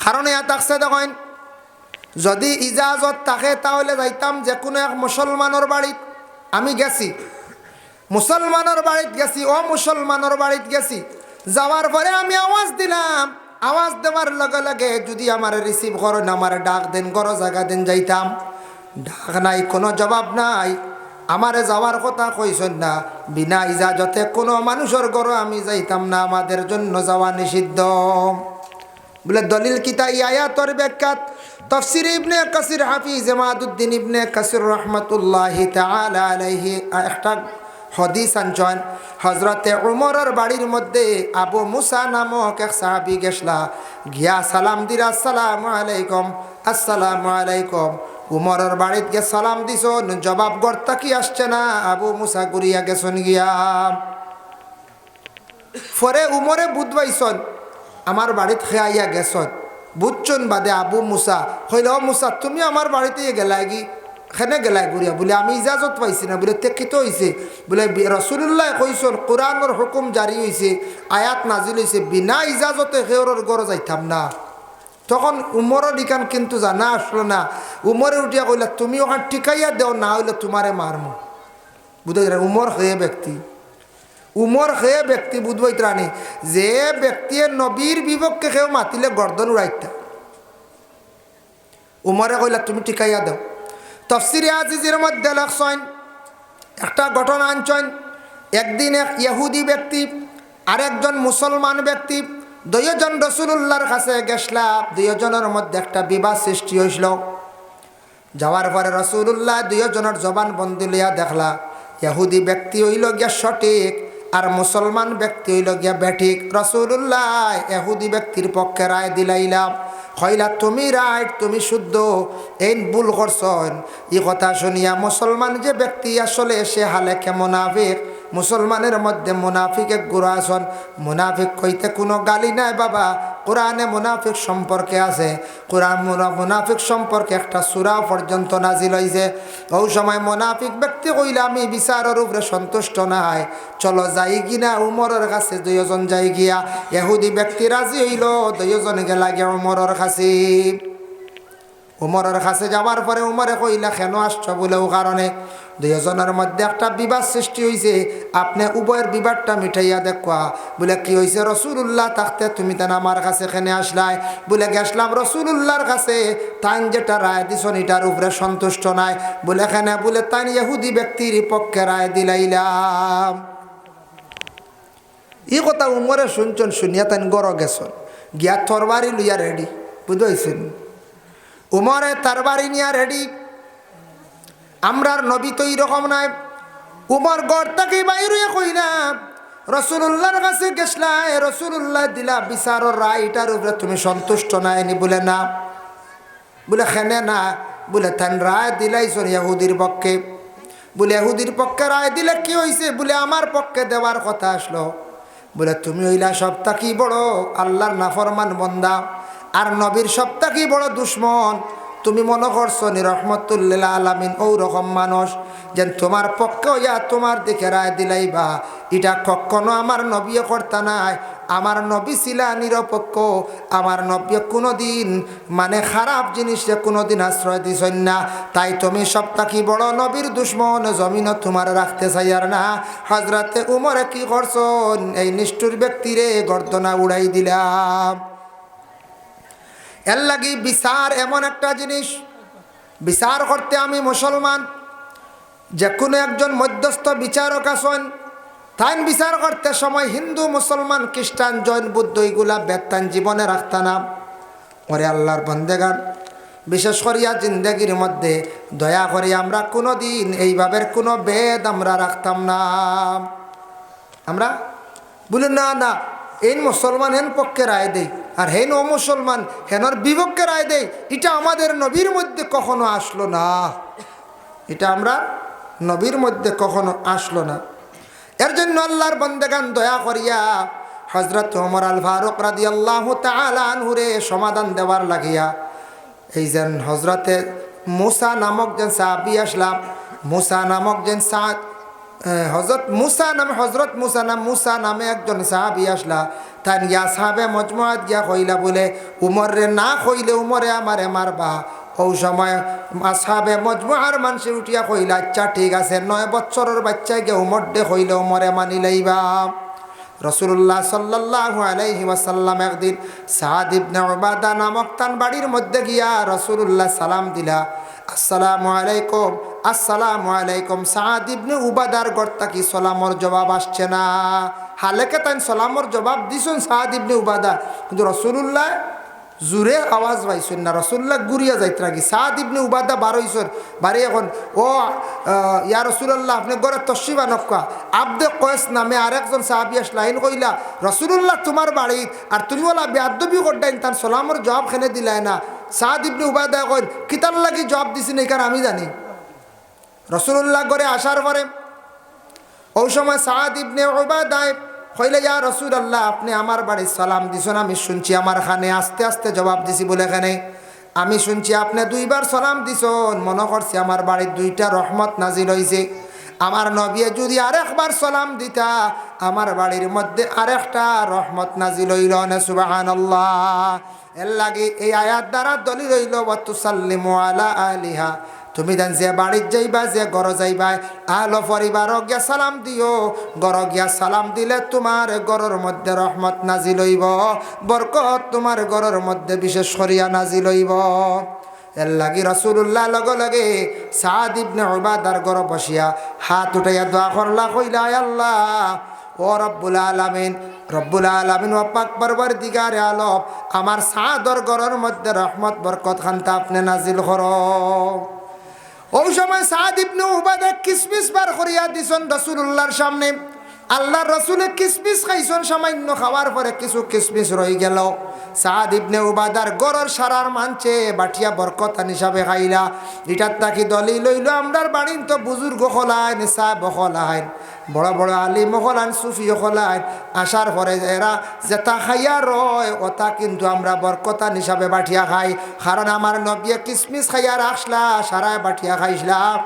S1: কারণ এত আসছে দেখেন, যদি ইজাজত থাকে তাহলে যাইতাম যে কোনো এক মুসলমানের বাড়িত। আমি গেছি মুসলমানের বাড়িত গেছি, ও মুসলমানের বাড়িত গেছি, যাওয়ার পরে আমি আওয়াজ দিলাম, আওয়াজ দেওয়ার লগে লগে যদি আমার রিসিভ করেন, আমার ডাক দেন, গড় জায়গা দেন, যাইতাম। ডাক নাই, কোনো জবাব নাই, আমারে যাওয়ার কথা কইছেন না, বিনা ইজাজতে কোনো মানুষের গড় আমি যাইতাম না, আমাদের জন্য যাওয়া নিষিদ্ধ। বলে দলিল কিতা এই আয়াতের ব্যাখ্যাত তাফসীর ইবনে কাসির হাফিজ ইমাদউদ্দিন ইবনে কাসির রাহমাতুল্লাহি তাআলা আলাইহি একটা হাদিস আনছেন। হযরতে উমরের বাড়ির মধ্যে আবু মুসা নামক এক সাহাবী গেছলা, গিয়া সালাম দিরা, আসসালামু আলাইকুম, আসসালামু আলাইকুম। উমরের বাড়িতে গিয়ে সালাম দিছন, জবাব গর্তা কি আসছে না, আবু মুসা ঘুরিয়া গেছন গিয়া। পরে উমরে বুধবাইছন আমার বাড়িতে খেয়াইয়া গেছন, বুঝছন বাদে আবু মুসা হইল, ও মুসা তুমি আমার বাড়িতে গেলাই কি, খেনে গেলাই ঘুরিয়া? বলে আমি ইজাজত পাইছি না। বলে তেকিত হয়েছে, বলে রাসূলুল্লাহ কইছন কোরআনের হুকুম জারি হয়েছে, আয়াত নাজিল হয়েছে, বিনা ইজাজতে খেওরের গড় যাইতাম না। তখন উমরের ইকান কিন্তু জানা আসলো না। উমরে উঠিয়া কইলা তুমি ওখান ঠিকাইয়া দেও, না হইলে তোমারে মারমু। বুঝাই উমর খেয়ে ব্যক্তি, উমর খেয়ে ব্যক্তি বুধবৈত্রাণী, যে ব্যক্তি নবীর বিপক্ষে খেয়েও মাতিলে গর্দন উড়াইতা। উমরে কইলা তুমি ঠিকাইয়া দাও। তাফসীরে আজিজের মধ্যে লেখছেন একটা ঘটনা আনছেন। একদিন এক ইহুদি ব্যক্তি আর একজন মুসলমান ব্যক্তি দুইজন রাসূলুল্লাহর কাছে গেছলা। দুইজনের মধ্যে একটা বিবাদ সৃষ্টি হইল। যাওয়ার পরে রাসূলুল্লাহ দুইজনের জবান বন্দি লইয়া দেখলা ইহুদি ব্যক্তি হইল গিয়া সঠিক আর মুসলমান ব্যক্তি হইল গিয়া বেঠিক। রাসূলুল্লাহ ইহুদি ব্যক্তির পক্ষে রায় দিলাইলাম, কইলা তুমি রাইট, তুমি শুদ্ধ, এই ভুল করছন। এই কথা শুনিয়া মুসলমান যে ব্যক্তি আসলে সে হালে কে মুনাফিক, মুসলমানের মধ্যে মুনাফিক এক গুড়া আছেন। মুনাফিক কইতে কোনো গালি নাই বাবা, কোরআনে মুনাফিক সম্পর্কে আছে। কোরআন মুনাফিক সম্পর্কে একটা সূরা পর্যন্ত নাজিল হইছে। ওই সময় মুনাফিক ব্যক্তি কইলা আমি বিচারের উপরে সন্তুষ্ট নাই, চলো যাই কিনা উমরের কাছে। দুইজন যাই গিয়া ইহুদি ব্যক্তি রাজি হইল, দুইজন গেলা গিয়া উমরের কাছে। উমরের কাছে যাওয়ার পরে উমরে কইলা কেন আসছ? বলে ও কারণে দুইজনের মধ্যে একটা বিবাদ সৃষ্টি হয়েছে, আপনি উভয়ের বিবাদটা মিঠাইয়া দেখা। বলে কি হয়েছে? রাসূলুল্লাহ থাকতে তুমি তেন আমার কাছে কেনে আসলাই? বলে গেছলাম রাসূলুল্লাহর কাছে, তাই যেটা রায় দিছন এটার উপরে সন্তুষ্ট নাই। বলে কেন? বলে তাই ইহুদি ব্যক্তির পক্ষে রায় দিলাইলাম। এই কথা উমরে শুনছেন, শুনিয়া তাই গড় গেছন গিয়া তরবারি লইয়া রেডি। বুঝেছেন? উমরে তরবারি নিয়া রেডি। আমরার নবী তো এইরকম নাই। উমর গড় থেকে বাইরে কইলা রাসূলুল্লাহর কাছে গেছলা, রাসূলুল্লাহ দিলা বিচারের রায়, এটার উপরে তুমি সন্তুষ্ট নাই নি? বলে না। বলে খেনে না? বলে তান রায় দিলাইছন ইহুদির পক্ষে। বলে ইহুদির পক্ষে রায় দিলে কি হয়েছে? বলে আমার পক্ষে দেওয়ার কথা আসলো। বলে তুমি হইলা সবটা কি বড় আল্লাহর নাফরমান বন্দা আর নবীর সবটা কি বড় দুশ্মন। তুমি মনে করছো নি রহমতুল্লিল আলামিন ও রকম মানুষ যেন তোমার পক্ষে হইয়া তোমার দিকে রায় দিলাইবা? এটা কখনো আমার নবীও করতা নাই। আমার নবী ছিলা নিরপেক্ষ। আমার নবী কোনোদিন মানে খারাপ জিনিসে কোনোদিন আশ্রয় দিছেন না। তাই তুমি সবটা কি বড় নবীর দুশ্মন, জমিন তোমার রাখতে চাই আর না। হজরতে উমরে কি করছন? এই নিষ্ঠুর ব্যক্তিরে গর্দনা উড়াই দিলাম। এর লাগি বিচার এমন একটা জিনিস, বিচার করতে আমি মুসলমান, যে কোনো একজন মধ্যস্থ বিচারক আছেন, তাই বিচার করতে সময় হিন্দু মুসলমান খ্রিস্টান জৈন বুদ্ধ এগুলা বেতান জীবনে রাখতাম। ওরে আল্লাহর বন্দেগান, বিশেষ করিয়া জিন্দগির মধ্যে দয়া করে আমরা কোনো দিন এইভাবে কোনো বেদ আমরা রাখতাম না। আমরা বলি না না এই মুসলমান হেন পক্ষে রায় দেই আর হেন ও মুসলমান হেনর বিপক্ষে রায় দেই, এটা আমাদের নবীর মধ্যে কখনো আসলো না। এটা আমরা নবীর মধ্যে কখনো আসলো না। এর জন্য আল্লাহর বন্দেগান দয়া করিয়া হযরত ওমর আল ফারুক রাদিয়াল্লাহু তাআলা আনহুরে সমাধান দেওয়ার লাগিয়া এই যেন হজরতে মুসা নামক যেন সাহাবী আসলাম, মুসা নামক যেন হজরত মুসা নামে একজন সাহাবী আসলা। তাই গিয়া সাহাবে মজমুআত গিয়া কইলা বলে উমর রে না কইলে উমরে আমারে মারবা। ওই সময় সাহাবে মজমুআর মানুষে উঠিয়া কইলা আচ্ছা ঠিক আছে, 9 বছরের বাচ্চায় গিয়ে উমর দে কইলে উমরে মানি লইবা। রাসূলুল্লাহ সাল্লাল্লাহু আলাইহি ওয়াসাল্লাম একদিন সাদ ইবনে উবাদা নামক তান বাড়ির মধ্যে গিয়া রাসূলুল্লাহ সালাম দিলা, আসসালামু আলাইকুম আসসালামু আলাইকুম। সাদ ইবনে উবাদার গর্তা কি সালামর জবাব আসছে না। হালেকে তাই সালামর জবাব দিছেন সাদ ইবনে উবাদা, কিন্তু রাসূলুল্লাহ জুড়ে আওয়াজ পাইছেন না। রাসূলুল্লাহ গুরিয়া যাইতে রাখি সাদ ইবনে উবাদা বারইছর বাড়ি এখন ও ইয়া রাসূলুল্লাহ আপনি গড়ে তশরিফা নক্কা। আব্দে কয়েস নামে আরেকজন সাহাবী আসলাইন কইলা রাসূলুল্লাহ তোমার বাড়ি আর তুমি ওলা বেয়াদবি করতেন, তার সালামর জবাব খেনে দিলাই না। সাদ ইবনে উবাদা কইন কিতার লাগি জবাব দিছেন এখানে আমি জানি। রাসূলুল্লাহ ঘরে আসার পরে ওই সময় সাদ ইবনে উবাদা কইলে ইয়া রাসূলুল্লাহ আপনি আমার বাড়ি সালাম দিছেন, আমি শুনছি আমার খানে আস্তে আস্তে জবাব দিছি বলে এখানে আমি শুনছি আপনি 2 বার সালাম দিছেন, মনে করছি আমার বাড়ির 2টা রহমত নাজিল হইছে। আমার নবী যদি আরেকবার সালাম দিতা আমার বাড়ির মধ্যে আরেকটা রহমত নাজিল হইল না। সুবহানাল্লাহ। এর লাগে এই আয়াত দ্বারা দলিল হইল ওয়া তুসাল্লিমু আলা আলিহা, তুমি দেন যে বাড়ির যাইবা যে ঘর যাইবা আহলো পরিবার গিয়া সালাম দিও। ঘর গিয়া সালাম দিলে তোমার ঘরের মধ্যে রহমত নাজিল হইব, বরকত তোমার ঘরের মধ্যে বিশেষ করিয়া নাজিল হইব। এর লাগি রাসূলুল্লাহ লগে লগে সাদ ইবনে উবাদার ঘর বসিয়া হাত উঠাইয়া দোয়া করলা, কইলা আয় আল্লাহ ও রব্বুল আলামিন ও পাক পরবর্তীকারে আলম, আমার সাদর ঘরের মধ্যে রহমত বরকত খান্তা আপনি নাজিল করো। ওই সময় সাদ ইবনে উবাদা কিসমিস বার করিয়া দিছেন রাসূলুল্লাহর সামনে। আল্লাহর রাসূলে কিসমিস খাইছেন, সামান্য খাওয়ার পরে কিছু কিসমিস রয়ে গেল। সাদ ইবনে উবাদার গরর সারার মানছে বাটিয়া বরকতান হিসাবে খাইলা। এটার তাকি দলি লইল আমরার বাড়ির তো বুজুর্গ হলাইন, সাহেব হলাইন, বড় বড় আলিম হলাইন, সুফি হলাইন। আসার পরে এরা যেটা খাইয়া রয় ওটা কিন্তু আমরা বরকতান হিসাবে বাটিয়া খাই, কারণ আমার নবিয়ে কিসমিস খাইয়া রাখলা সারায় বাটিয়া খাইছিলাম।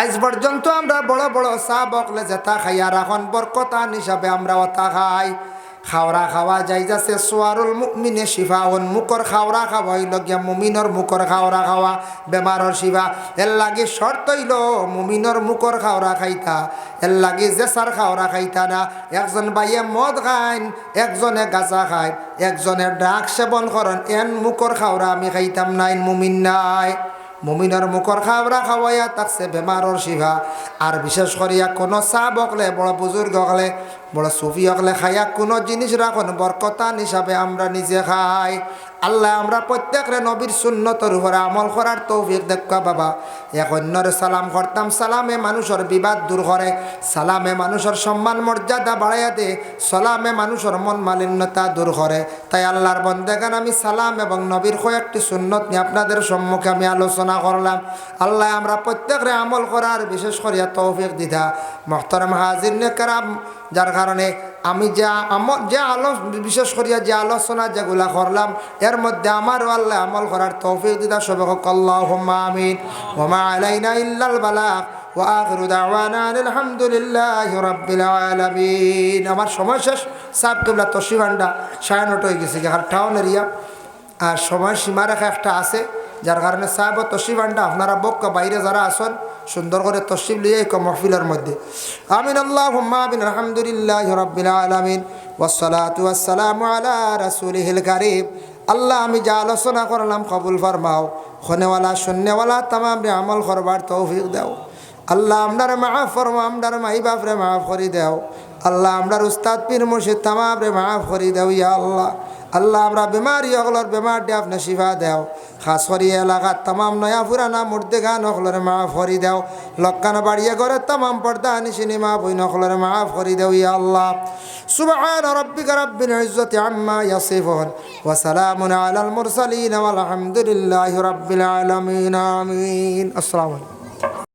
S1: আজ পর্যন্ত আমরা বড় বড় চা বকলে যেটা খাইয়া রাখন বরকতান হিসাবে আমরা ওটা খাই। খাওয়া খাওয়া যাই যাচ্ছে সোয়ারুল মুমিনে শিফাউন, মুখর খাওয়া খাওয়া হইল গিয়া মুমিনর মুখর খাওয়া খাওয়া বেমারর শিফা। এর লাগে শর্ত হইল মুমিনর মুখর খাওয়া খাইতা, এর লাগে জেসার খাওয়া খাইতা না। একজন বাইয়ে মদ খাইন, একজনে গাঁজা খায়, একজনে ড্রাগ সেবন করেন, এন মুখর খাওয়া আমি খাইতাম নাই, মুমিন নাই। মুমিনের মুখর খাওয়া খাওয়াইয়া থাকছে বেমারর শিফা। আর বিশেষ করিয়া কোনো চা বকলে বড় বুজুর্গ হলে বড় সুফি হকলে খাইয়া কোনো জিনিস রাখুন বরকতান হিসাবে আমরা নিজে খাই। আল্লাহ আমরা প্রত্যেকরে নবীর সুন্নতর উপরে আমল করার তৌফিক দেখা বাবা। এক অন্যরে সালাম করতাম, সালামে মানুষের বিবাদ দূর করে, সালামে মানুষের সম্মান মর্যাদা বাড়াইয়া দে, সালামে মানুষের মন মালিন্যতা দূর করে। তাই আল্লাহর বন্দেগান আমি সালাম এবং নবীর কয়েকটি সুন্নত নিয়ে আপনাদের সম্মুখে আমি আলোচনা করলাম। আল্লাহ আমরা প্রত্যেকরে আমল করার বিশেষ করিয়া তৌফিক দিতা। মুহতারাম হাজিরিনে কেরাম, যার কারণে আমি বিশেষ করিয়া যে আলোচনা যেগুলা করলাম এর মধ্যে আমারও আল্লাহ আমল করার তৌফিক দিতা। সবে আল্লাহুম্মা আমিন। ওয়া মা আলাইনা ইল্লাল বালাগ ওয়া আখিরু দাওয়ানা আলহামদুলিল্লাহি রাব্বিল আলামিন। আমার সময় শেষ। সাহেব কিবলা তশরিফান্ডা 9:30 হয়ে গেছে, টাউন এরিয়া আর সময় সীমারেখা একটা আছে, যার কারণে সাহেব তশরিফান্ডা আপনারা বক্কা বাইরে যারা আসন সুন্দর করে তশরিফ লিয়ে মহফিলের মধ্যে। আমিন আল্লাহুম্মা আমিন। আলহামদুলিল্লাহি রাব্বিল আলামিন ওয়াসসালাতু ওয়াসসালামু আলা রাসূলিহিল কারীম। আল্লাহ আমি যা আলোচনা করলাম কবুল ফরমাও, খনেওয়ালা শূন্যওয়ালা তামাম রে আমল করবার তৌফিক দাও। আল্লাহ আমরার মাফ ফরমাও, আমরার মাই বাপরে মাফ করি দাও। আল্লাহ আমরার উস্তাদ পীর মুর্শিদ তামাম রে মাফ করি দাও ইয়া আল্লাহ। আল্লাহ আমরা বেমারি হকলর বেমার দিয়ে আপনি শিফা দেও। খাস করি এলাকার তামাম নয়া পুরানা মুর্দেগান হকলরে মাফ করি দেও। লক্কান বাড়িয়ে ঘরে তামাম পর্দা নিশিনি মা বই নকলরে মাফ করি দেও ইয়া আল্লাহ। সুবহান রাব্বিকা রাব্বিল ইজ্জাতি আম্মা ইয়াসিফুন ওয়া সালামুন আলাল মুরসালিন ওয়াল হামদুলিল্লাহি রাব্বিল আলামিন। আমিন। আসসালামু আলাইকুম।